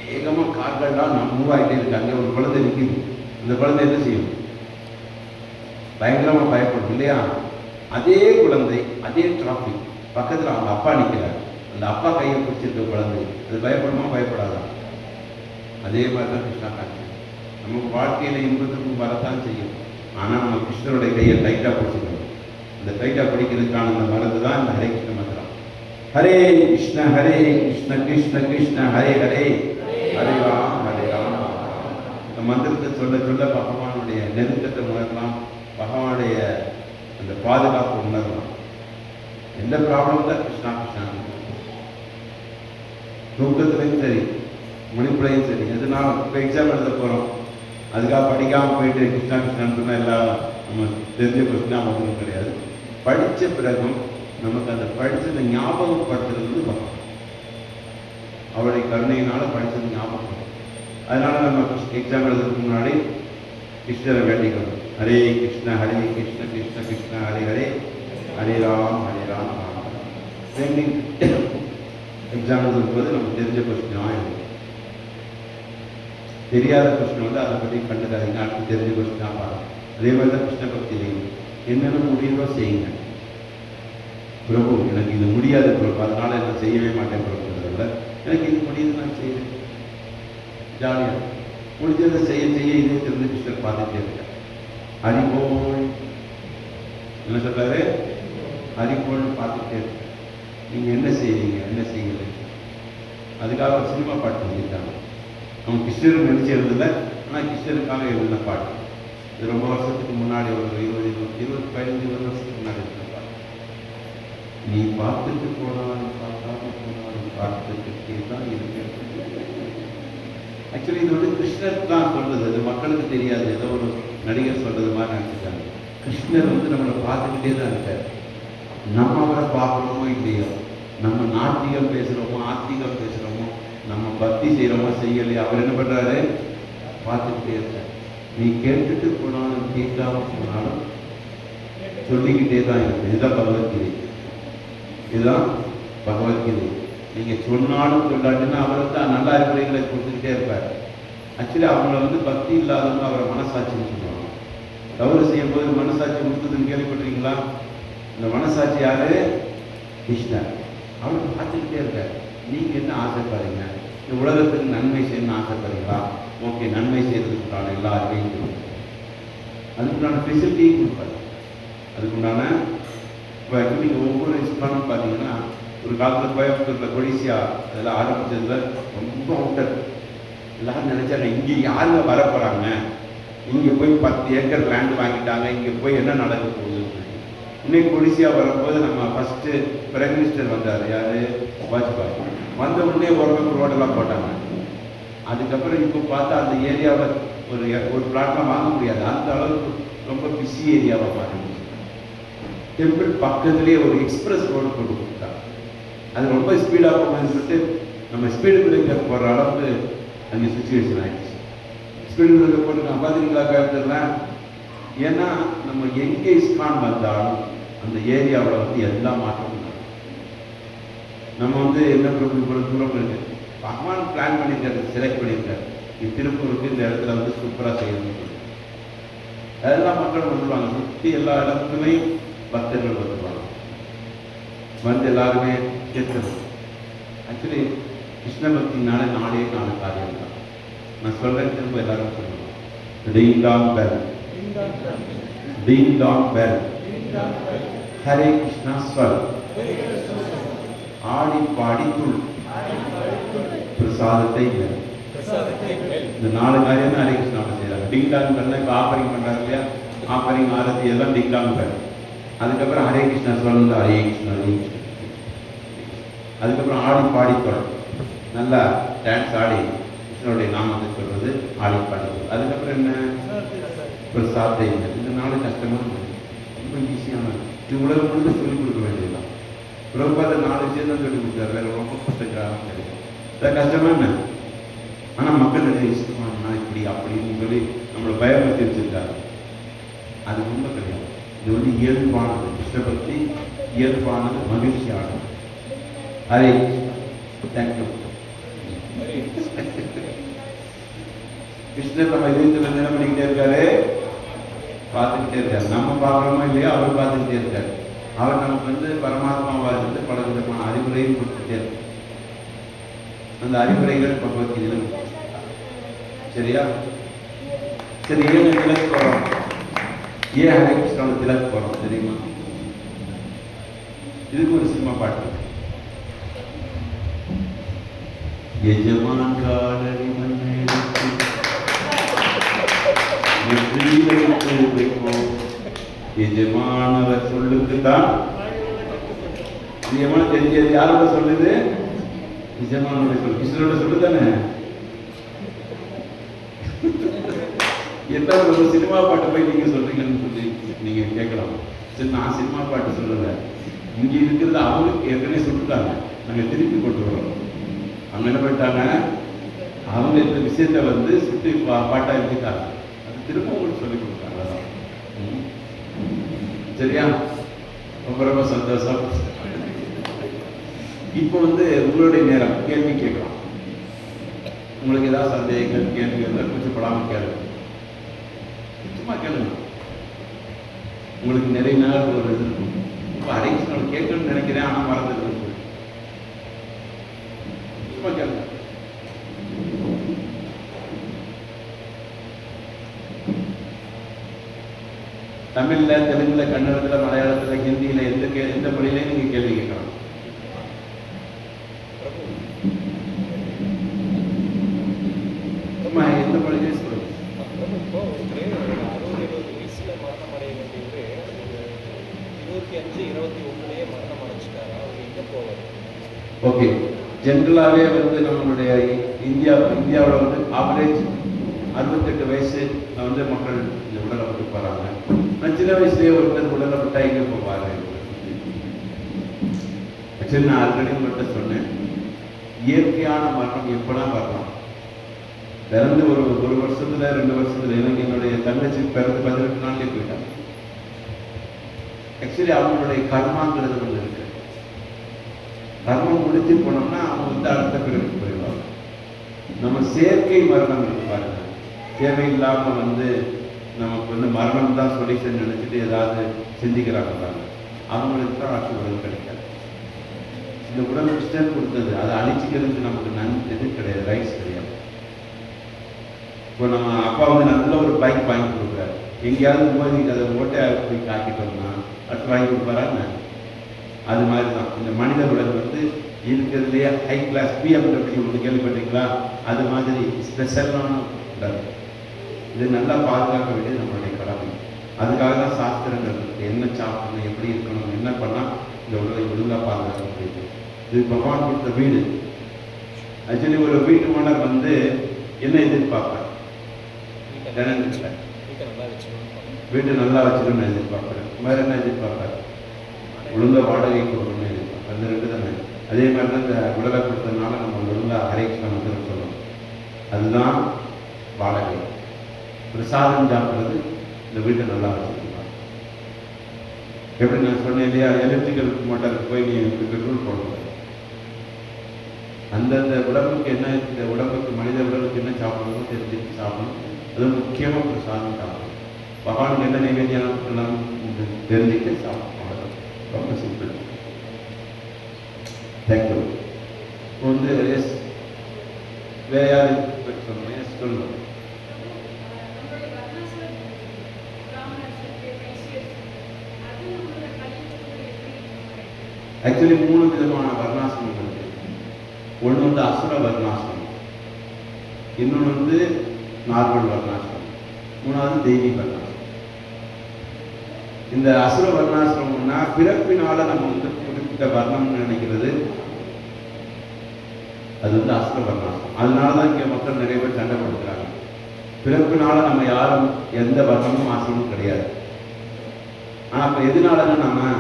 வேகமாக கார்கள்லாம் மூவ் ஆகிட்டே இருக்காங்க, ஒரு குழந்தை நிற்கிது. அந்த குழந்தை என்ன செய்யும், பயங்கரமாக பயப்படும் இல்லையா. அதே குழந்தை அதே டிராஃபிக் பக்கத்தில் அவங்க அப்பா நிற்கிறார், அந்த அப்பா கையை பிடிச்சிருக்க குழந்தை அது பயப்படுமா, பயப்படாதான்? அதே மாதிரி தான் கிருஷ்ணா காட்சி. நம்ம வாழ்க்கையில் இன்பத்துக்கும் வரத்தான் செய்யும், ஆனால் நம்ம கிருஷ்ணருடைய கையை டைட்டாக பிடிச்சிக்கணும். இந்த டைட்டாக பிடிக்கிறதுக்கான அந்த மருந்து தான் இந்த ஹரே கிருஷ்ண மந்திரம். ஹரே கிருஷ்ண கிருஷ்ண கிருஷ்ண ஹரே ஹரே, ஹரே ராம் ஹரே ராம். இந்த மந்திரத்தை சொல்ல சொல்ல பகவானுடைய நெருக்கத்தை உணரலாம், பகவானுடைய அந்த பாதுகாப்பு உணரலாம். எந்த ப்ராப்ளம் தான் கிருஷ்ணா கிருஷ்ணா, தூக்கத்துலையும் சரி முடிப்புலையும் சரி. எதுனா இப்போ எக்ஸாம் எழுத போகிறோம், அதுக்காக படிக்காமல் போயிட்டு கிருஷ்ணா கிருஷ்ணான்னு சொன்னால் எல்லாம் நம்ம தெரிஞ்ச கொஸ்டினா ஒன்றும் கிடையாது. படித்த பிறகும் நமக்கு அந்த படித்ததை ஞாபகப்படுத்துறது பகவான், அவருடைய கருணையினால் படித்தது ஞாபகம். அதனால் நம்ம எக்ஸாம் எழுதுறதுக்கு முன்னாடி கிருஷ்ணரை வேண்டிக்கணும். ஹரே கிருஷ்ண கிருஷ்ண கிருஷ்ண ஹரே ஹரே, ஹரே ராம் ராம் ராம். வேண்டி எக்ஸாம் எழுதும்போது நமக்கு தெரிஞ்ச கொஸ்டினாக இருக்கும். தெரியாத கொஸ்டின் வந்து அதை பற்றி கண்டுக்காதீங்க, அடுத்து தெரிஞ்ச கொஸ்டினாக பாருங்க. அதே மாதிரி தான் கிருஷ்ண பக்தியிலையும் என்னென்ன முடியுமோ செய்யுங்க. பிரபு எனக்கு இது முடியாது பிரபு, அதனால என்ன செய்யவே மாட்டேன் பிரபுங்கிறத விட எனக்கு இது முடியுது நான் செய்கிறேன், ஜாலியாக முடிஞ்சதை செய்ய செய்ய இதே தெரிஞ்சு கிருஷ்ணர் பார்த்துட்டே இருக்கேன். ஹரிபோல் என்ன சொல்றாரு, ஹரிபோல் பார்த்துட்டே இருக்கேன். நீங்கள் என்ன செய்வீங்க என்ன செய்யுங்க. அதுக்காக ஒரு சினிமா பாட்டு எழுதிட்டாங்க. அவங்க கிருஷ்ணருக்கு நினைச்சு எழுதலை, ஆனால் கிருஷ்ணருக்காக எழுதின பாட்டு. இது ரொம்ப வருஷத்துக்கு முன்னாடி, ஒரு 15 வருஷத்துக்கு முன்னாடி எழுதின பாட்டு. நீ பார்த்துட்டு போனாலும் பார்க்காம போனாலும் பார்த்துக்கிட்டே தான் இருக்கு. ஆக்சுவலி இது வந்து கிருஷ்ணர் தான் சொல்றது, அது மக்களுக்கு தெரியாது, ஏதோ ஒரு நடிகர் சொல்றது மாதிரி நினைச்சிட்டாங்க. கிருஷ்ணர் வந்து நம்மளை பார்த்துக்கிட்டே தான் இருக்கார். நம்ம அவரை பார்க்கணுமோ இல்லையோ, நம்ம நாத்திகம் பேசுகிறோமோ ஆத்திகம் பேசுகிறோமோ, நம்ம பக்தி செய்கிறோமோ செய்யலையோ, அவர் என்ன பண்ணுறாரு? பார்த்துக்கிட்டே இருக்கார். நீ கேட்டுட்டு போனாலும் கேட்காம போனாலும் சொல்லிக்கிட்டே தான் இருக்கு. இதுதான் பகவத்கீதை. இதுதான் பகவத்கீதை. நீங்கள் சொன்னாலும் சொல்லாட்டினா அவர் தான் நல்ல அறிவுரைகளை கொடுத்துக்கிட்டே இருப்பார். ஆக்சுவலி அவங்கள வந்து பக்தி இல்லாதவங்க அவரை மனசாட்சின்னு சொல்லுவாங்க. தவறு செய்யும் போது மனசாட்சி கொடுத்ததுன்னு கேள்விப்பட்டிருக்கீங்களா? இந்த மனசாட்சி யாரு? கிருஷ்ணர். அவர் பார்த்துக்கிட்டே இருக்கார். நீங்கள் என்ன ஆசைப்படுறீங்க? இந்த உலகத்துக்கு நன்மை செய்யணும்னு ஆசைப்படுறீங்களா? ஓகே, நன்மை செய்யறதுக்குண்டான எல்லா அறிவையும் கொடுக்கும், அதுக்குண்டான ஃபெசிலிட்டியும் கொடுப்பாரு. அதுக்குண்டான இப்போ நீங்கள் ஒவ்வொரு இஸ்லாமும் பார்த்தீங்கன்னா, ஒரு காலத்தில் கோயம்புத்தூரில் கொடிசியா அதெல்லாம் ஆரம்பித்ததில் ரொம்ப அவுட்டர். எல்லாரும் நினைச்சாங்க இங்கே யாருங்க வரப்போகிறாங்க, இங்கே போய் 10 ஏக்கர் லேண்டு வாங்கிட்டாங்க, இங்கே போய் என்ன நடக்க போகுதுன்னு சொல்லி. இன்னைக்கு கொடிசியா வரும்போது நம்ம ஃபஸ்ட்டு பிரைம் மினிஸ்டர் வந்தார், யார்? வாஜ்பாய். வந்த உடனே ஒரு ரோடெல்லாம் போட்டாங்க. அதுக்கப்புறம் இப்போ பார்த்தா அந்த ஏரியாவில் ஒரு பிளாட்லாம் வாங்க முடியாது, அந்த அளவுக்கு ரொம்ப பிஸி ஏரியாவாக மாறிடுச்சு. டெம்பிள் பக்கத்துலேயே ஒரு எக்ஸ்பிரஸ் ரோடு போட்டு கொடுத்தாங்க. அது ரொம்ப ஸ்பீடாக போகணும்னு சொல்லிட்டு நம்ம ஸ்பீடு பிரேக்கர் போடுற அளவுக்கு அங்கே சுச்சுவேஷன் ஆகிடுச்சு. ஸ்பீடு பிரேக்கர் போட்டு நான் பார்த்தீங்களா கோயம்புத்தூர்லாம்? ஏன்னா நம்ம எங்கே இஸ்கான் வந்தாலும் அந்த ஏரியாவில் வந்து எல்லா மாற்றமும் நம்ம வந்து என்ன தூரம் இருக்கு. பகவான் பிளான் பண்ணியிருக்காரு, செலக்ட் பண்ணியிருக்காரு. திருப்பூருக்கு இந்த இடத்துல வந்து சூப்பராக செய்யணும். அதெல்லாம் மக்கள் வந்துடுவாங்க. சுற்றி எல்லா இடத்துலையும் பக்தர்கள் வந்துடுவாங்க. வந்து எல்லாருமே கேட்கணும். ஆக்சுவலி கிருஷ்ண பக்தினால 4 காரியம் தான் நான் சொல்றேன். திரும்ப எல்லாரும் சொல்லணும். Ding dong bell, ding dong bell, Hare Krishna ஸ்வர், ஆடி பாடி துள், பிரசாதத்தை பெல். இந்த 4 காரியம் தான் ஹரே கிருஷ்ணாவை செய்யறாங்க. டிங் டாங் பெல்ல இப்போ ஆஃபரிங் பண்றாங்க இல்லையா? ஆஃபரிங் ஆரத்தி எல்லாம் டிங் டாங் பெல். அதுக்கப்புறம் ஹரே கிருஷ்ணா ஸ்வர், ஹரே கிருஷ்ணா, ஹரே கிருஷ்ணா. அதுக்கப்புறம் ஆடி பாடி தொல், நல்லா டான்ஸ் ஆடி கிருஷ்ணனுடைய நாமத்தை சொல்றது, ஆடி பாடி. அதுக்கப்புறம் என்ன? பிரசாத்தை. இந்த 4 கஷ்டமாக ரொம்ப ஈஸியான, இது உலகம் முழுக்க சொல்லிக் கொடுக்க வேண்டியதுதான். பிரபுபாத 4 விஷயம் தான் சொல்லிக் கொடுத்தாரு, வேற ரொம்ப கஷ்டம் கிடைக்கும். அது கஷ்டமா என்ன? ஆனால் மக்களுடைய இஷ்டமானா இப்படி அப்படின்னு சொல்லி நம்மளை பயப்படுத்தி வச்சிருக்காரு. அது ரொம்ப கிடையாது. இது வந்து இயல்பானது. கிருஷ்ண பக்தி இயல்பானது, மகிழ்ச்சியானது. ஹரே தேங்க்யூ. கிருஷ்ணர் நம்ம இதயத்தில் என்ன பண்ணிக்கிட்டே இருக்காரு? பார்த்துக்கிட்டே இருக்காரு. நம்ம பார்க்குறோமோ இல்லையோ அவர் பார்த்துக்கிட்டே இருக்காரு. அவர் நமக்கு வந்து பரமாத்மாவாக இருந்து பல விதமான அறிவுரையும் கொடுத்துட்டே இருக்கு. அந்த அறிவுரைகள் பகவத்கீதையில். சரியா? சரி, ஏன் திலக்கு போகிறோம்? ஏன் ஹரே கிருஷ்ணாவோட திலக்கு போகிறோம் தெரியுமா? இதுக்கு ஒரு சினிமா பாட்டு. எஜமான் காலடி மண்ணெடுத்து எஜமானவர் சொல்லுக்குத்தான். எஜமான தெரிஞ்சது யாரோட சொல்லுது? எஜமானோட சொல்லு. கிருஷ்ணனோட சொல்லு தானே. எந்த ஒரு சினிமா பாட்டு போய் நீங்க சொல்றீங்கன்னு சொல்லி நீங்க கேட்கலாம். சரி, நான் சினிமா பாட்டு சொல்லல, இங்க இருக்கிறது அவங்களுக்கு ஏற்கனவே சொல்லிட்டாங்க, நாங்க திருப்பி கொண்டு வரோம். அவங்க என்ன பண்ணிட்டாங்க? அவங்க இந்த விஷயத்த வந்து சுற்றி பாட்டா எழுதிட்டாங்க. அது திரும்ப உங்களுக்கு சொல்லிக் கொடுத்தாங்க. சரியா? ரொம்ப ரொம்ப சந்தோஷம். இப்போ வந்து உங்களுடைய நேரம், கேள்வி கேட்கலாம். உங்களுக்கு ஏதாவது சந்தேகங்கள் கேள்வி இருந்தால் கொஞ்சம் படாமல் கேளுங்க. சும்மா கேளுங்க. உங்களுக்கு நிறைய நாள் ஒரு இது இருக்கும். இப்போ ஹரே கிருஷ்ணன் கேட்கணும்னு நினைக்கிறேன், ஆனால் மறந்துடுது. சும்மா கேளுங்க. தமிழ்ல, தெலுங்குல, கன்னடத்துல, மலையாளத்துல, ஹிந்தியில, எந்த மொழியிலையும் நீங்க கேள்வி கேட்கலாம். எந்த மொழியிலையும் சொல்லுங்க. 60-70 வயசுல மரணம் அடைய வேண்டியது 25-21 மரணம் அடைச்சிட்டாரு. ஓகே, ஜென்ரலாகவே வந்து நம்மளுடைய இந்தியாவில் வந்து ஆவரேஜ் 68 வயசு வந்து மக்கள் இந்த உடலை விட்டு போகிறாங்க. நான் சின்ன வயசுலேயே ஒருத்தர் உடலை விட்டா எங்கே போவாங்க? ஆக்சுவலி நான் ஆல்ரெடி உங்கள்கிட்ட சொன்னேன், இயற்கையான மரணம் எப்படா வரலாம். பிறந்து ஒரு வருஷத்துல 2 வருஷத்துல எனக்கு என்னுடைய தங்கச்சி பிறந்து 18 நாள்லேயே போயிட்டாங்க. ஆக்சுவலி அவங்களுடைய கர்மாங்கிறது ஒன்று இருக்கு. கர்மம் முடிச்சு போனோம்னா அவங்க வந்து அடுத்த பிறகு போயிடுவாங்க. நம்ம செயற்கை மரணம் இருக்கு பாருங்க, தேவையில்லாம வந்து நமக்கு வந்து மரணம் தான் சொல்யூஷன் நினைச்சிட்டு ஏதாவது சிந்திக்கிறாங்க பாருங்க, அவங்களுக்கு தான் ஆட்சி உடல் கிடைக்காது. இந்த உடல் கிருஷ்ணன் கொடுத்தது, அதை அழிச்சிக்கிறதுக்கு நமக்கு எது கிடையாது, ரைட்ஸ் கிடையாது. இப்போ நம்ம அப்பா வந்து நல்ல ஒரு பைக் வாங்கி கொடுக்குறாரு, எங்கேயாவது போய் அதை ஓட்ட போய் காட்டிட்டோம்னா அடுத்து வாங்கி கொடுப்பாரான்னு. அது மாதிரி தான் இந்த மனித உடல் வந்து இருக்கிறதுலையே ஹை கிளாஸ் BMW ஒன்று கேள்விப்பட்டீங்களா? அது மாதிரி ஸ்பெஷலான உடல். இது நல்லா பாதுகாக்க வேண்டியது நம்மளுடைய கடமை. அதுக்காக தான் சாஸ்திரங்கள் இருக்குது, என்ன சாப்பிடணும், எப்படி இருக்கணும், என்ன பண்ணால் இந்த உடலை ஒழுங்காக பாதுகாக்க முடியுது. இது பகவான் கொடுத்த வீடு. ஆக்சுவலி ஒரு வீட்டு ஓனர் வந்து என்ன எதிர்பார்ப்பார்? வீட்டு நல்லா வச்சுக்கணும்னு எதிர்பார்க்குறேன். வேற என்ன எதிர்பார்ப்பார்? ஒழுங்காக வாடகை கொடுக்கணும்னு எதிர்பார்ப்பார். அந்த 2 தானே. அதே மாதிரி தான் இந்த உடலை கொடுத்ததுனால நம்ம ஒழுங்காக அரைக்கலாம் வந்து சொல்லணும். அதுதான் வாடகை. பிரசாதம் சாப்பிட்றது இந்த வீட்டை நல்லா வச்சுக்கலாம். எப்படி நான் சொன்னேன் இல்லையா, எலக்ட்ரிக்கல் மோட்டாருக்கு போய் நீ பெட்ரோல் போடணும். அந்தந்த உடம்புக்கு என்ன, இந்த உடம்புக்கு மனித உடம்புக்கு என்ன சாப்பிடணுமோ தெரிஞ்சுட்டு சாப்பிடணும். அது முக்கியமாக பிரசாதம் சாப்பிடணும். பகவானுக்கு என்ன நைவேத்தியம் எல்லாம் தெரிஞ்சுட்டு சாப்பிடணும். ரொம்ப சிம்பிள். தேங்க்யூ. இப்போ வந்து எஸ் வேற யாரு சொல்லணும்? எஸ் சொல்லணும். ஆக்சுவலி 3 விதமான வர்ணாசிரமம் இருக்கு. ஒன்று வந்து அசுர வர்ணாசிரமம், இன்னொன்று வந்து நார்மல் வர்ணாசிரமம், 3வது தெய்வீ வர்ணாசிரமம். இந்த அசுர வர்ணாசிரமம்னா பிறப்பினால நம்ம வந்து குறிப்பிட்ட வர்ணம்னு நினைக்கிறது, அது வந்து அசுர வர்ணாசிரமம். அதனால தான் இங்கே மக்கள் நிறைய பேர் சண்டை கொடுக்குறாங்க. பிறப்பினால நம்ம யாரும் எந்த வர்ணமும் ஆசிரமும் கிடையாது. ஆனால் அப்போ எதுனாலன்னா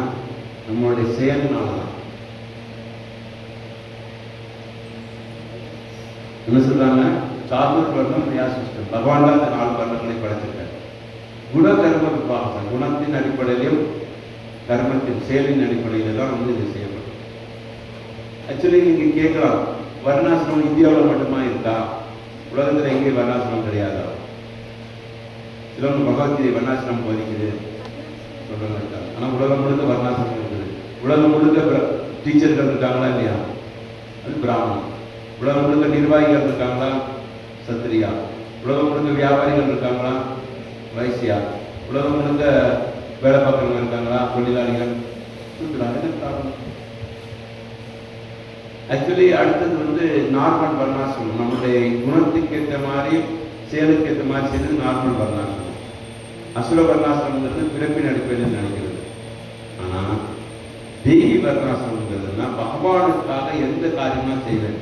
நம்மளுடைய செயல்னால தான். என்ன சொல்றாங்க? சாதுர் வர்ணம் ரியா சிஸ்டம். பகவான் தான் இந்த 4 வர்ணங்களை படைச்சிருக்காரு. குண கர்ம விபாகம், குணத்தின் அடிப்படையிலும் கர்மத்தின் செயலின் அடிப்படையில தான் வந்து இது செய்யப்படும். ஆக்சுவலி நீங்க கேட்கலாம், வர்ணாசிரமம் இந்தியாவில் மட்டுமா இருக்கா? உலகத்தில் எங்கேயும் வர்ணாசிரமம் கிடையாதா? சிலவங்க பகவத்கீதை வர்ணாசிரமம் போதிக்குது சொல்றாங்க. ஆனால் உலகம் முழுக்க வர்ணாசிரமம் இருக்குது. உலகம் முழுக்க டீச்சர்கள் இருக்காங்களா இல்லையா? அது பிராமணம். உலகம் முழுக்க நிர்வாகிகள் இருக்காங்களா? சத்திரியா. உலகம் முழுக்க வியாபாரிகள் இருக்காங்களா? வைசியா. உலகம் முழுக்க வேலை பார்க்குறவங்க இருக்காங்களா? தொழிலாளிகள். ஆக்சுவலி அடுத்தது வந்து நார்மல் வர்ணாசிரமம். நம்மளுடைய குணத்துக்கு ஏற்ற மாதிரி செயலுக்கு ஏற்ற மாதிரி செய்யறது நார்மல் வர்ணாசிரமம். அசுர வர்ணாசிரமங்கிறது பிறப்பின் அடிப்படையில் நினைக்கிறது. ஆனால் தெய்வீ வர்ணாசிரமங்கிறதுனா பகவானுக்காக எந்த காரியமா செய்வேன்.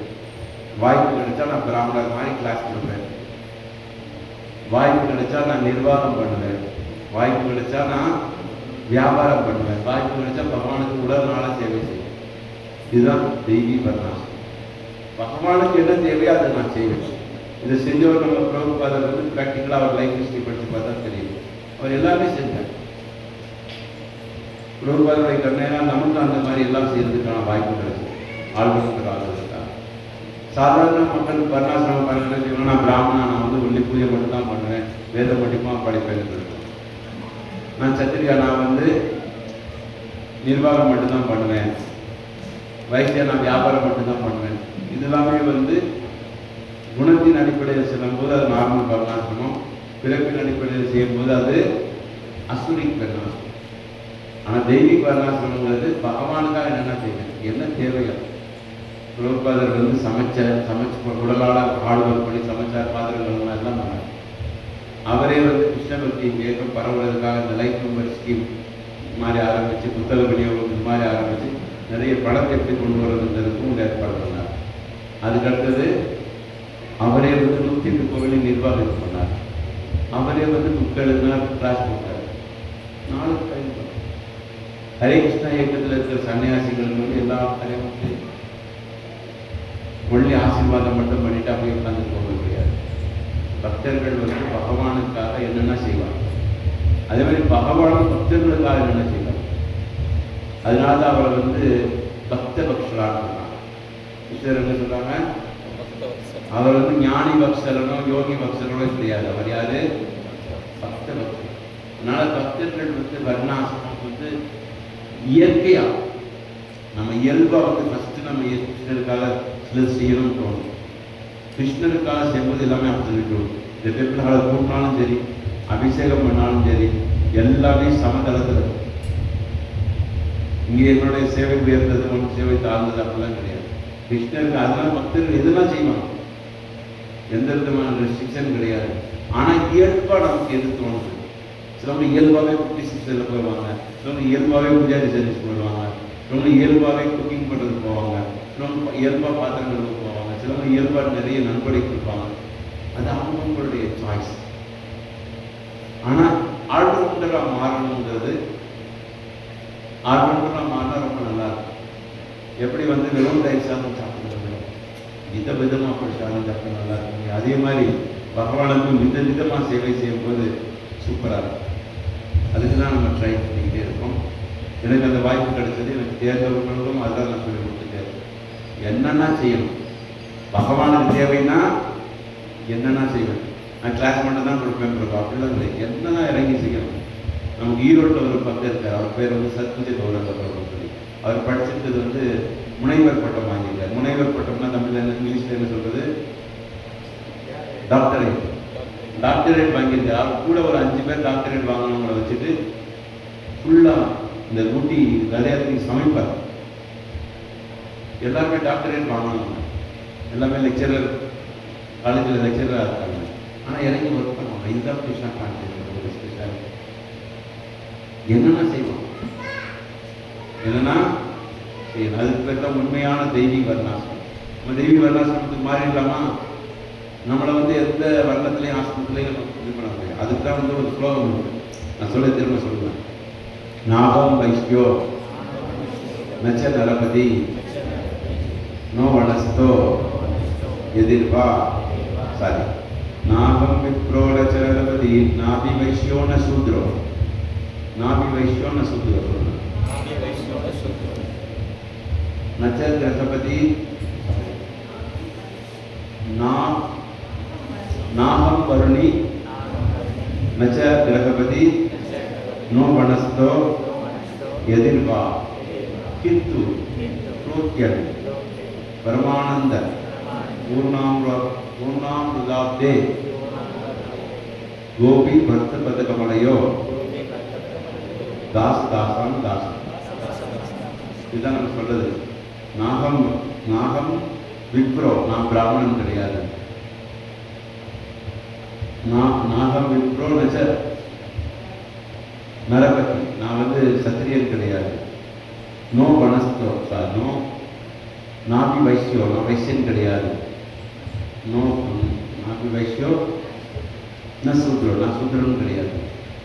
வாய்ப்பு கிடைச்சா நான் பிராமணர் மாதிரி கிளாஸ் கொடுப்பேன், வாய்ப்பு கிடைச்சா நான் நிர்வாகம் பண்ணுவேன், வாய்ப்பு கிடைச்சா நான் வியாபாரம் பண்ணுவேன், வாய்ப்பு கிடைச்சா பகவானுக்கு உடல்நாள சேவை செய்வேன். இதுதான் தெய்வீ வர்ணாசிரமம். பகவானுக்கு என்ன தேவையோ அதை நான் செய்வேன். இதை செஞ்சவர் நம்ம பிரபுபாதர் வந்து ப்ராக்டிக்கலாக அவர் லைஃப் ஹிஸ்டரி படித்து பார்த்தா தெரியும். அவர் எல்லாமே செஞ்சார். பிரபுபாதருடைய கருணையெல்லாம் நமக்கு அந்த மாதிரி எல்லாம் செய்யறதுக்கான வாய்ப்பு கிடைச்சது. ஆழ்வதற்கு ஆளுவதற்காக சாதாரண மக்கள் வர்ணாசிரமம் பண்ண நான் பிராமணா, நான் வந்து ஒல்லி பூஜை மட்டும் தான் பண்ணுவேன், வேதம் மட்டுமா படிப்பேன். நான் சத்திரியா, நான் வந்து நிர்வாகம் மட்டும்தான் பண்ணுவேன், வைத்தியா நான் வியாபாரம் மட்டும்தான் பண்ணுவேன். இதெல்லாமே வந்து குணத்தின் அடிப்படையில் செல்லும்போது அது நார்மல் வர்ணாசிரமம், பிறப்பின் அடிப்படையில் செய்யும்போது அது அசுரிக் வர்ணாசிரமம். ஆனால் தெய்வீக வர்ணாசிரமங்கிறது பகவானுக்காக என்னென்ன செய்வேன், என்ன தேவைகள். பிரபுபாதர் வந்து சமைச்சு உடலால் ஆழ்வர் படி சமைச்சார், பாத்திரங்கள் எல்லாம் பண்ணார். அவரே வந்து கிருஷ்ணபக்தி பரவுவதற்காக இந்த லைஃப் மெம்பர் ஸ்கீம் மாதிரி ஆரம்பித்து, புத்தக விநியோகம் இது மாதிரி ஆரம்பித்து நிறைய பணத்தை எப்படி கொண்டு வரதுங்கிறதுக்கும் ஏற்பாடு பண்ணார். அதுக்கடுத்தது அவரே வந்து 108 கோவிலின் நிர்வாகம் பண்ணார். அவரே வந்து புக் எழுதினார், கிளாஸ் கொடுத்தார். 4 டைம் ஹரே கிருஷ்ணா இயக்கத்தில் இருக்கிற சன்னியாசிகளுக்கு வந்து எல்லா தலைவரும் ஒள்ளி ஆசீர்வாதம் மட்டும் பண்ணிட்டு அப்படியே உட்காந்து போக முடியாது. பக்தர்கள் வந்து பகவானுக்காக என்னென்ன செய்வாங்க, அதே மாதிரி பகவானும் பக்தர்களுக்காக என்னென்ன செய்வாங்க. அதனால தான் அவரை வந்து பக்த பக்ஷலான்னு சொன்னாங்க. கிருஷ்ணர் என்ன சொல்றாங்க, அவர் வந்து ஞானி பக்ஷரனோ யோகி பக்ஷரனோ கிடையாது. அவர் யாரு? பக்த பக்ஷர். அதனால பக்தர்கள் வந்து வர்ணாசிரமம் வந்து இயற்கையா நம்ம இயல்பா வந்து ஃபர்ஸ்ட் நம்ம கிருஷ்ணருக்காக சில செய்யணும்னு தோணும். கிருஷ்ணருக்காக செய்யும்போது எல்லாமே அப்படி இருக்கும். இந்த டெம்பிள்களை கூட்டினாலும் சரி, அபிஷேகம் பண்ணாலும் சரி, எல்லாமே சமதளத்தில் இருக்கும். இங்கே என்னுடைய சேவை உயர்ந்தது, உன் சேவை தாழ்ந்தது அப்படிலாம் கிடையாது. கிருஷ்ணருக்கு அதெல்லாம் பக்தர்கள் எதுலாம் செய்வாங்க, எந்த விதமான ரெஸ்ட்ரிக்ஷன் கிடையாது. ஆனால் இயல்பா நமக்கு எது தோணுது, சிலவங்க இயல்பாகவே குட்டி சிஸ்டரில் போயிடுவாங்க, சிலவங்க இயல்பாகவே பூஜாரி சர்வீஸ் போயிடுவாங்க, சிலவங்க இயல்பாகவே குக்கிங் பண்ணுறதுக்கு போவாங்க, சிலவங்க இயல்பாக பாத்திரங்களுக்கு போவாங்க, சிலவங்க இயல்பாக நிறைய நன்கொடை கொடுப்பாங்க. அது அவங்களுடைய சாய்ஸ். ஆனால் ஆல்ரவுண்டராக மாறணுங்கிறது, ஆல்ரவுண்டராக மாறினா ரொம்ப நல்லா இருக்கும். எப்படி வந்து வெறும் தயிர் சாதம் சாப்பிடுறது, விதமாக அப்படி சாதம் சாப்பிட நல்லா இருக்கும். அதே மாதிரி பகவானுக்கு விதமாக சேவை செய்யும்போது சூப்பராக இருக்கும். அதுக்கு தான் நம்ம ட்ரை பண்ணிக்கிட்டே இருக்கோம். எனக்கு அந்த வாய்ப்பு கிடைச்சது, எனக்கு தேர்ந்தவர்களுக்கும் அதுதான் நான் சொல்லி கொடுத்துட்டே இருக்கேன். என்னென்னா செய்யணும், பகவானுக்கு தேவைன்னா என்னென்னா செய்வேன். நான் கிளாஸ் மட்டும் தான் கொடுப்பேன், அப்படிலாம் இல்லை, என்னென்னா இறங்கி செய்யணும். நமக்கு ஈரோட்டில் ஒரு பக்கம் இருக்கார், அவர் பேர் வந்து சத்புஜ கௌரவன் சொல்லி. அவர் படிச்சுட்டது வந்து முனைவர் பட்டம் வாங்கியிருக்கார். முனைவர் பட்டம்னா தமிழில் இங்கிலீஷில் என்ன சொல்கிறது, டாக்டரேட். டாக்டரேட் வாங்கியிருக்கார். அவர் கூட ஒரு 5 பேர் டாக்டரேட் வாங்கினவங்களை வச்சுட்டு ஃபுல்லாக இந்த ஊட்டி கதையாத்துக்கு சமைப்பார். எல்லாருமே டாக்டரேட் வாங்கினவங்க, எல்லாமே லெக்சரர், காலேஜில் லெக்சராக இருக்காங்க. ஆனால் இறங்கி ஒர்க் பண்ணுவாங்க. இதுதான் கிருஷ்ணா கான்செப்ட், ஒரு ஸ்பெஷாலிட்டி. என்னென்னா செய்வோம், என்னென்னா செய்யணும். அதுக்கு பேர் தான் உண்மையான தெய்வீக வர்ணாசிரமம். நம்ம தெய்வீக வர்ணாசிரமத்துக்கு மாறிடலாமா? நம்மளை வந்து எந்த வர்ணத்துலேயும் ஆசிரமத்துலேயும் இது பண்ண முடியும். அதுக்கு தான் வந்து ஒரு ஸ்லோகம் உண்டு, நான் சொல்ல திரும்ப சொல்லுவேன். நாகம் வைஷ்யோ நச்ச நரபதி நோ வனஸ்தோ எதிர்வா சாரி நாகம் விப்ரோ நச்ச நரபதி நாபி வைஷ்யோ ந சூத்ரோ. நாபி வைஷ்யோ ந சூத்ரோ நச்ச கிரகபதி நாகம் வருணி நச்ச கிரகபதி नो वनस्तो यदिर्वा किंतु प्रोत्यन परमानंद पूर्णामृताब्दे गोपी भक्त पदकमलयो दास दासां दास. இதுதான் நம்ம சொல்றது. நாகம் நாகம் விப்ரோ, நான் பிராமணன் கிடையாது. நாகம் விப்ரோ நச்ச நரபதி, நான் வந்து சத்திரியன் கிடையாது. நோ வனஸ்தோ சார் நோ நாபி வைஷ்யோ, நான் வைசியன் கிடையாது. நோ நாபி வைஷ்யோ ந சூத்ரோ, நான் சூத்ரனும் கிடையாது.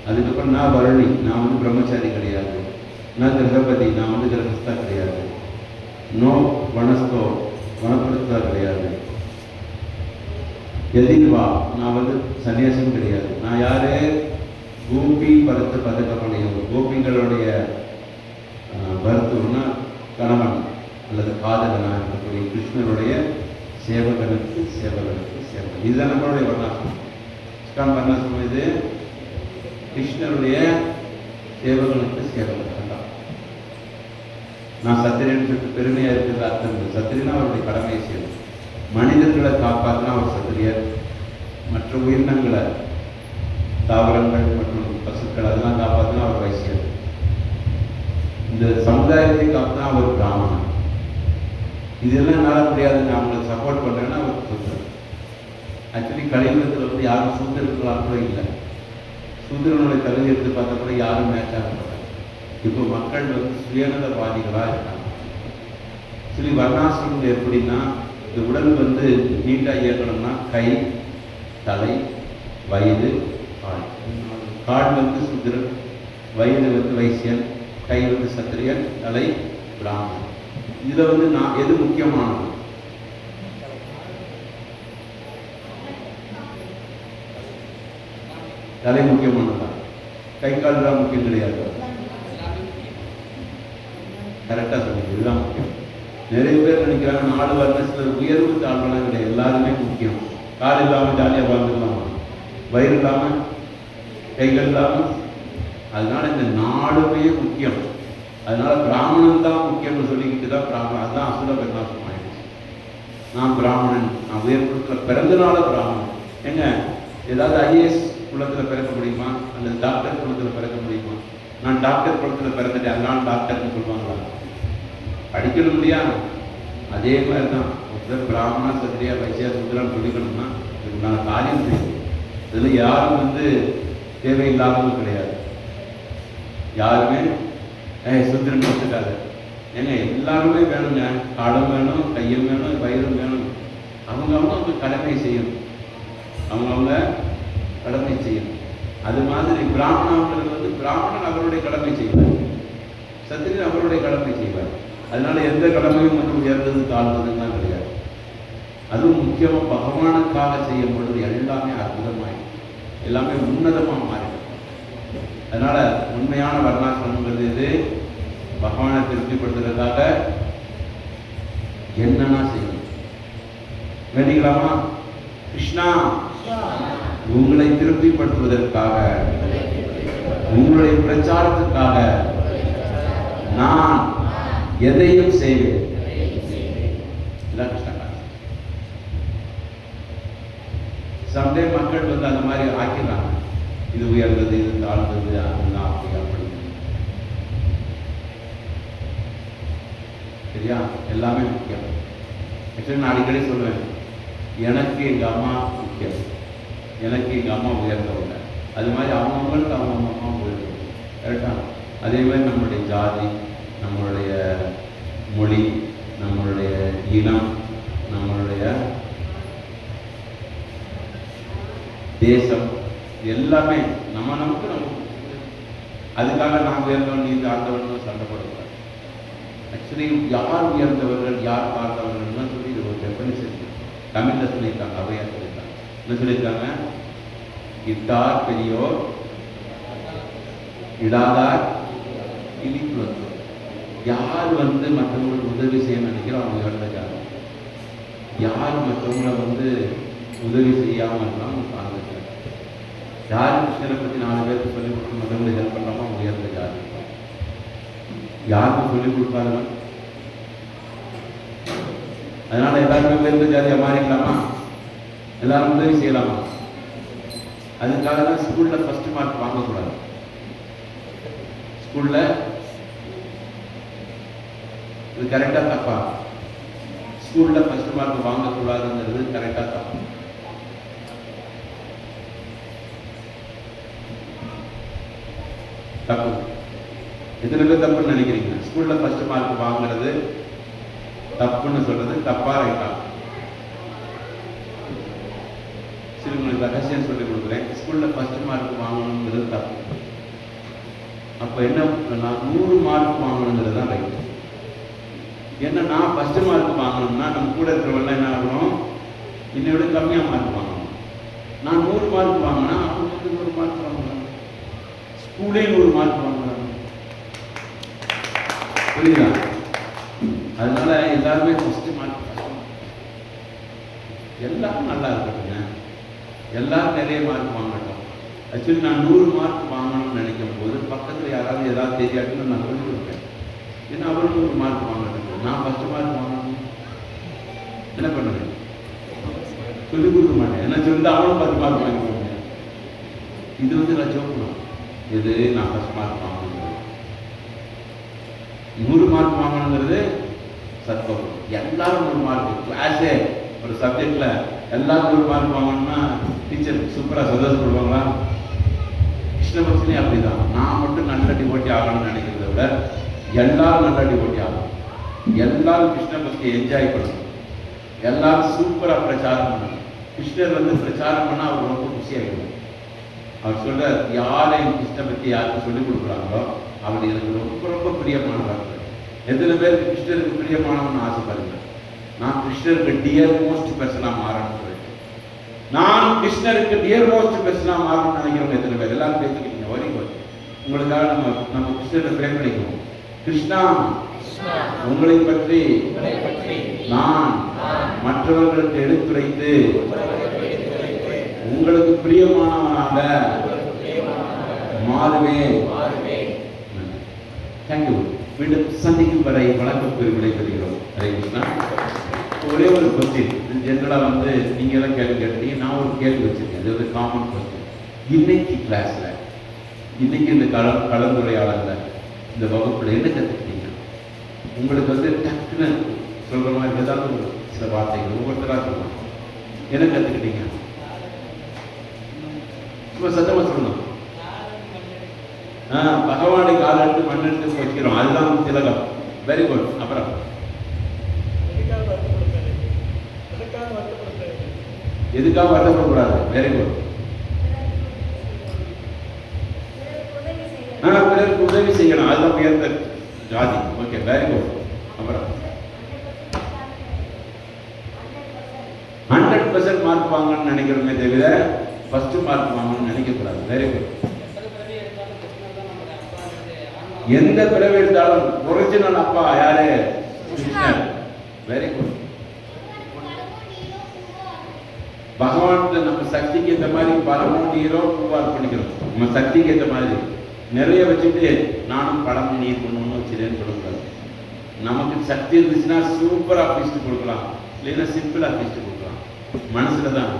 அதுக்கப்புறம் நான் வருணி, நான் வந்து பிரம்மச்சாரி கிடையாது. நான் கிரகபதி, நான் வந்து கிரகஸ்தா கிடையாது. நோ வனஸ்தோ, வனப்படுத்தா கிடையாது. எதிர்வா, நான் வந்து சன்னியாசியும் கிடையாது. நான் யாரு? கோபி பருத்த பதக்கமடையும், கோபிகளுடைய பருத்துனா கணவன் அல்லது காதகனாக இருக்கக்கூடிய கிருஷ்ணனுடைய சேவகனுக்கு சேவகனுக்கு சேவகன். இதுதான் நம்மளுடைய வர்ணாசிரமம். இஸ்கான் வர்ணாசிரமம் இது கிருஷ்ணனுடைய சேவகனுக்கு சேவகன் தான். நான் சத்திரியன் சொல்லிட்டு பெருமையாக இருக்கிறது அர்த்தம் இல்லை. சத்திரியனா அவருடைய கடமையை செய்யணும். மனிதர்களை காப்பாற்றினா அவர் சத்திரியர். மற்ற உயிரினங்களை, தாவரங்கள் மற்றும் பசுக்கள் அதெல்லாம் காப்பாற்றினா அவர் வைசியர். இந்த சமுதாயத்தை காப்பினா அவர் பிராமணன். இதெல்லாம் என்னால் முடியாதுன்னு அவங்களுக்கு சப்போர்ட் பண்ணுறேன்னா அவர் சூத்திரன். ஆக்சுவலி கலியுகத்தில் வந்து யாரும் சூத்திரர்களாக கூட இல்லை. சூத்திரனுடைய தகுதி எடுத்து பார்த்தா கூட யாரும் மேட்ச் ஆக மாட்டாங்க. இப்போ மக்கள் வந்து சுயநலவாதிகளாக இருக்காங்க. சரி, வர்ணாசிரமம் எப்படின்னா, இந்த உடல் வந்து நீட்டாக இயக்கணும்னா கை, தலை, வயது, கால். கால் வந்து சுத்திரன், வயது வந்து வைசியன், கை வந்து சத்திரியன், தலை பிராமணன். இதில் வந்து நான் எது முக்கியமானது? தலை முக்கியமானதா? கை கால் தான் முக்கியம் கிடையாது. கரெக்டாக சொல்லுங்க, இதுதான் முக்கியம். நிறைய பேர் நினைக்கிறாங்க 4 வருடத்தில் உயர்வு தாழ்வெல்லாம் கிடையாது, எல்லாருமே முக்கியம். கால் இல்லாமல் ஜாலியாக வாழ்ந்துக்கலாமா? வயிறு இல்லாமல், கைகள் இல்லாமல். அதனால இந்த 4மே முக்கியம். அதனால பிராமணன் தான் முக்கியம்னு சொல்லிக்கிட்டு தான் பிராமணன். அதுதான் அசுர பெருநாசம் ஆயிடுச்சு. நான் பிராமணன், நான் உயர்வுக்குள்ள பிறந்தனால பிராமணன். ஏங்க, ஏதாவது ஐஏஎஸ் குலத்தில் பிறக்க முடியுமா? அல்லது டாக்டர் குலத்தில் பிறக்க முடியுமா? நான் டாக்டர் குலத்தில் பிறந்துட்டேன் அதனால டாக்டர்னு சொல்லுவாங்களா? படிக்கணும் இல்லையா? அதே மாதிரி தான் ஒருத்தர் பிராமணா, சத்திரியா, வைசியா, சுத்திரான்னு சொல்லிக்கணும்னா நான் காரியம் செய்யணும். இதில் யாரும் வந்து தேவையில்லாதவங்க கிடையாது. யாருமே சுத்திரன் வச்சுட்டாரு. ஏங்க, எல்லாருமே வேணுங்க. காலம் வேணும், கையும் வேணும், வயிறும் வேணும். அவங்க கடமை செய்யணும். அவங்க கடமை செய்யணும். அது மாதிரி பிராமணர்கள் வந்து பிராமணன் அவருடைய கடமை செய்வார், சத்திரியன் அவருடைய கடமை செய்வார். அதனால எந்த கடமையும் வந்து உயர்ந்தது தாழ்ந்ததுன்னு தான் கிடையாது. அதுவும் முக்கியமாக பகவானுக்காக செய்யும் பொழுது எல்லாமே அற்புதமாயிடும், எல்லாமே உன்னதமாக மாறிடும். அதனால உண்மையான வர்ணாசிரமங்கிறது இது. பகவானை திருப்திப்படுத்துறதுக்காக என்னன்னா செய்யணும். வேண்டிக்கலாமா? கிருஷ்ணா, உங்களை திருப்திப்படுத்துவதற்காக, உங்களுடைய பிரச்சாரத்துக்காக நான் எதையும் செய்வேன். சம்டே மக்கள் வந்து அந்த மாதிரி ஆக்கிறாங்க. இது உயர்ந்தது, இது தாழ்ந்தது, அதுதான் அப்படி அப்படி. சரியா? எல்லாமே முக்கியம். ஆக்சுவலி நான் அடிக்கடி சொல்லுவேன், எனக்கு எங்கள் அம்மா முக்கியம், எனக்கு எங்கள் அம்மா உயர்ந்தவங்க. அது மாதிரி அவங்கவுங்களுக்கு அவங்க அம்மா உயர்ந்தவங்க. கரெக்டாக? அதே மாதிரி நம்மளுடைய ஜாதி, நம்மளுடைய மொழி, நம்மளுடைய இனம், நம்மளுடைய தேசம், எல்லாமே நமக்கு அதுக்காக நான் உயர்ந்தவன், நீ தாழ்ந்தவன் சண்டை போடக்கூடாது. ஆக்சுவலி யார் உயர்ந்தவர்கள், யார் தாழ்ந்தவர்கள்னு சொல்லி இது ஒரு டெஃபினிஷன் தமிழில் சொல்லியிருக்காங்க, அவையாக சொல்லியிருக்காங்க. என்ன சொல்லியிருக்காங்க? இட்டார் பெரியோர், இடாதார் இழிப்புலத்தோர். யார் வந்து மற்றவங்களுக்கு உதவி செய்ய நினைக்கிறோம் அவங்க உயர்ந்த ஜாதி. யார் மற்றவங்களை வந்து உதவி செய்யாமல் இருந்தாலும் அவங்க தாழ்ந்த ஜாதி. யார் கிருஷ்ணனை பற்றி 4 பேருக்கு சொல்லிக் கொடுத்து மற்றவங்களுக்கு ஹெல்ப் பண்ணாமல் அவங்க உயர்ந்த ஜாதி. யாருக்கும் சொல்லிக் கொடுக்காதவங்க. அதனால எல்லாருமே உயர்ந்த ஜாதியாக மாறிக்கலாமா? எல்லாரும் உதவி செய்யலாமா? அதுக்காக தான் ஸ்கூலில் ஃபர்ஸ்ட் மார்க் வாங்கக்கூடாது. ஸ்கூலில் இது கரெக்டாக தப்பா? ஸ்கூலில் ஃபர்ஸ்ட் மார்க் வாங்கக்கூடாதுங்கிறது கரெக்டாக தப்பா? தப்பு. எத்தனை பேர் தப்புன்னு நினைக்கிறீங்க? ஸ்கூலில் ஃபர்ஸ்ட் மார்க் வாங்குறது தப்புன்னு சொல்றது தப்பா ரைட்டா? சரி, உங்களுக்கு ரகசியம் சொல்லி கொடுக்குறேன். ஸ்கூலில் ஃபர்ஸ்ட் மார்க் வாங்கணுங்கிறது தப்பு. அப்போ என்ன, நான் 100 மார்க் வாங்கணுங்கிறது தான் ரைட்டு. ஏன்னா நான் ஃபர்ஸ்ட் மார்க் வாங்கணும்னா நம்ம கூட இருக்கிறவங்களாம் என்ன ஆகணும், என்னை விட கம்மியாக மார்க் வாங்கணும். நான் 100 மார்க் வாங்கினா அவங்க 100 மார்க் வாங்கலாம், ஸ்கூலே 100 மார்க் வாங்கலாம். புரியுதா? அதனால எல்லாருமே ஃபர்ஸ்ட் மார்க், எல்லாரும் நல்லா இருக்கட்டுங்க, எல்லாரும் நிறைய மார்க் வாங்கட்டும். ஆக்சுவலி நான் 100 மார்க் வாங்கணும்னு நினைக்கும் போது பக்கத்தில் யாராவது ஏதாவது தெரியாதுன்னு நான் சொல்லிக் கொடுப்பேன். ஏன்னா அவரும் 100 மார்க் வாங்கணும், நான் ஃபர்ஸ்ட் மார்க் வாங்கணும். என்ன பண்ணுவேன்? சொல்லிக் கொடுக்க மாட்டேன். என்ன சொல்லி அவனும் 10 மார்க் வாங்கிக்குவாங்க. இது வந்து நான் ஜோக்கணும். இது நான் ஃபர்ஸ்ட் மார்க் வாங்கணும். 100 மார்க் வாங்கணுங்கிறது சத்தம். எல்லாரும் 100 மார்க், கிளாஸே ஒரு சப்ஜெக்ட்ல எல்லாரும் 100 மார்க் வாங்கணும்னா டீச்சர் சூப்பராக சந்தோஷப்படுவாங்களா? கிருஷ்ணபக்ஷனே அப்படிதான். நான் மட்டும் நல்ல டிவோட்டி ஆகணும்னு நினைக்கிறத விட எல்லாரும் நல்ல டிவோட்டி ஆகணும். எல்லாரும் கிருஷ்ண பக்தியை என்ஜாய் பண்ணணும், எல்லாரும் சூப்பரா பிரச்சாரம் பண்ணணும். கிருஷ்ணர் வந்து பிரச்சாரம் பண்ணா அவர் ரொம்ப குஷியாகிடும். அவர் சொல்ற யாரையும் கிருஷ்ண பக்தி யாருக்கு சொல்லிக் கொடுக்குறாங்களோ அவர் எனக்கு ரொம்ப ரொம்ப பிரியமானவர். எத்தனை பேருக்கு கிருஷ்ணருக்கு பிரியமானவன் ஆசைப்படுங்க? நான் கிருஷ்ணருக்கு டியர் மோஸ்ட் பர்சனா மாறணும்னு சொல்லிட்டு, நான் கிருஷ்ணருக்கு டியர் மோஸ்ட் பர்சனா மாறணும்னு நினைக்கிறவங்க எத்தனை பேர்? எல்லாரும் பேசிக்கிட்டீங்க. வரி உங்களுக்காக நம்ம கிருஷ்ணரை பிரேம் பண்ணிக்குவோம். கிருஷ்ணா, உங்களை பற்றி நான் மற்றவர்களுக்கு எடுத்துரைத்து உங்களுக்கு பிரியமானவனாக மாறுவேன். தேங்க்யூ. மீண்டும் சந்திக்கும் வரை வணக்கம் கூறி விடைபெறுகிறோம். ஹரே கிருஷ்ணா. ஒரே ஒரு கொஸ்டின் ஜென்ரலாக வந்து நீங்கள் எல்லாம் கேள்வி கேட்டீங்க, நான் ஒரு கேள்வி வச்சிருக்கேன். இது ஒரு காமன் கொஸ்டின். இன்னைக்கு கிளாஸில், இன்னைக்கு இந்த கலந்துரையாடல இந்த வகுப்பில் என்ன கற்றுக்கிட்டீங்க? உங்களுக்கு வந்து டக்குன்னு சொல்கிற மாதிரி ஏதாவது சில வார்த்தைகள் ஒவ்வொருத்தராக சொல்லணும். என்ன கற்றுக்கிட்டீங்க? சும்மா சத்தமாக சொல்லணும். பகவானை காலெடுத்து மண்ணெடுத்து வைக்கிறோம், அதுதான் திலகம். Very good. அப்புறம் எதுக்காக வருத்தப்படக்கூடாது? Very good. பிறருக்கு உதவி செய்யணும், அதுதான் உயர்ந்த ஜாதி. Okay, very good. அப்புறம் 100% மார்க் வாங்கணும்னு நினைக்கிறோமே தவிர ஃபர்ஸ்ட் மார்க் வாங்கணும்னு நினைக்கக்கூடாது. Very good. எந்த பிறவி எடுத்தாலும் ஒரிஜினல் அப்பா யாரு? கிருஷ்ணர். Very good. பகவான் நம்ம சக்திக்கு ஏற்ற மாதிரி பழமும் நீரும் பூவார் பண்ணிக்கிறோம். நம்ம சக்திக்கு ஏற்ற மாதிரி நிறைய வச்சுட்டு நானும் பழமும் நீர் பண்ணணும்னு வச்சுட்டேன்னு சொல்லக்கூடாது. நமக்கு சக்தி இருந்துச்சுன்னா சூப்பராக ஃபீஸ்ட்டு கொடுக்கலாம், இல்லைன்னா சிம்பிளாக ஃபீஸ்ட்டு கொடுக்கலாம். மனசில் தான்.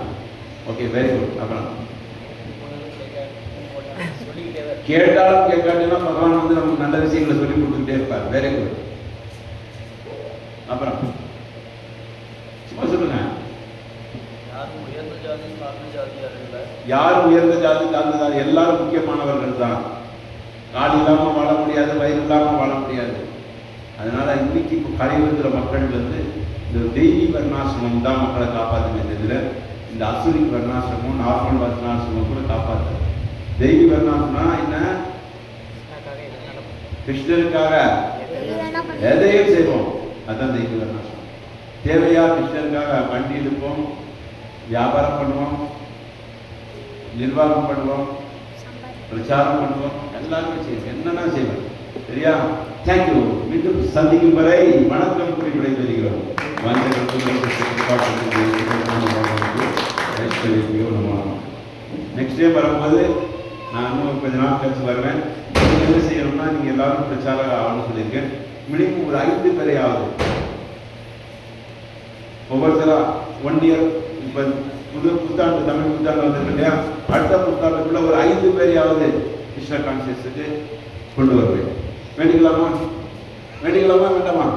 Okay, very good. அப்புறம் கேட்டாலும் கேட்காட்டினா பகவான் வந்து நமக்கு நல்ல விஷயங்களை சொல்லி கொடுத்துக்கிட்டே இருப்பார். Very good. அப்புறம் சும்மா சொல்லுங்க. யாரும் உயர்ந்த ஜாதி தாழ்ந்த ஜாதி எல்லாரும் முக்கியமானவர்கள் தான். கால் இல்லாம வாழ முடியாது, வயிறு இல்லாம வாழ முடியாது. அதனால இன்னைக்கு இப்போ கலியுகத்துல மக்கள் வந்து இந்த தெய்வீ வர்ணாசிரமம் தான் மக்களை காப்பாற்றுமே தவிர இந்த அசுரி வர்ணாசிரமம் நார்மல் வர்ணாசிரமம் கூட காப்பாற்று. தெய்வீ வர்ணாசிரமம் என்ன? கிருஷ்ணருக்காக எதையும் செய்வோம், அதுதான் தெய்வீ வர்ணாசிரமம். தேவையா கிருஷ்ணருக்காக வண்டி எடுப்போம், வியாபாரம் பண்ணுவோம், நிர்வாகம் பண்ணுவோம், பிரச்சாரம் பண்ணுவோம், எல்லாருமே செய்வோம், என்னன்னா செய்வோம். சரியா? தேங்க்யூ. மீண்டும் சந்திக்கும் வரை வணக்கம் கூறி விடைபெறுகிறோம். நெக்ஸ்ட் டே வரும்போது நான் இன்னும் கொஞ்ச நாள் கழிச்சு வருவேன். நீங்கள் என்ன செய்யணும்னா, நீங்கள் எல்லாரும் பிரச்சாரம் ஆகணும்னு சொல்லியிருக்கேன். மினிமம் ஒரு 5 பேரையாவது ஒவ்வொருத்தரா 1 இயர். இப்போ புத்தாண்டு தமிழ் புத்தாண்டு வந்திருக்கு இல்லையா? அடுத்த புத்தாண்டுக்குள்ள ஒரு 5 பேரையாவது கிருஷ்ண கான்சியஸுக்கு கொண்டு வருவேன். வேண்டிக்கலாமா? வேண்டிக்கலாமா வேண்டாமா?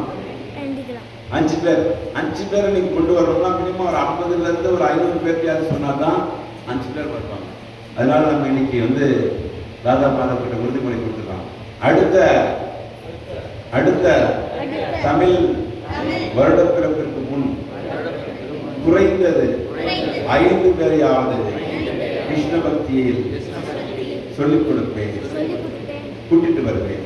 5 பேரை நீங்கள் கொண்டு வரணும்னா மினிமம் ஒரு 50லேருந்து ஒரு 500 பேர்த்தையாவது சொன்னால் தான் 5 பேர் வருவாங்க. அதனால நம்ம இன்னைக்கு வந்து ராதா மாதவ கிட்ட உறுதிமொழி கொடுத்துருக்காங்க. அடுத்த தமிழ் வருடப்பிறப்பிற்கு முன் குறைந்தது 5 பேரையாவது கிருஷ்ண பக்தியில் சொல்லிக் கொடுப்பேன், கூட்டிட்டு வருவேன்.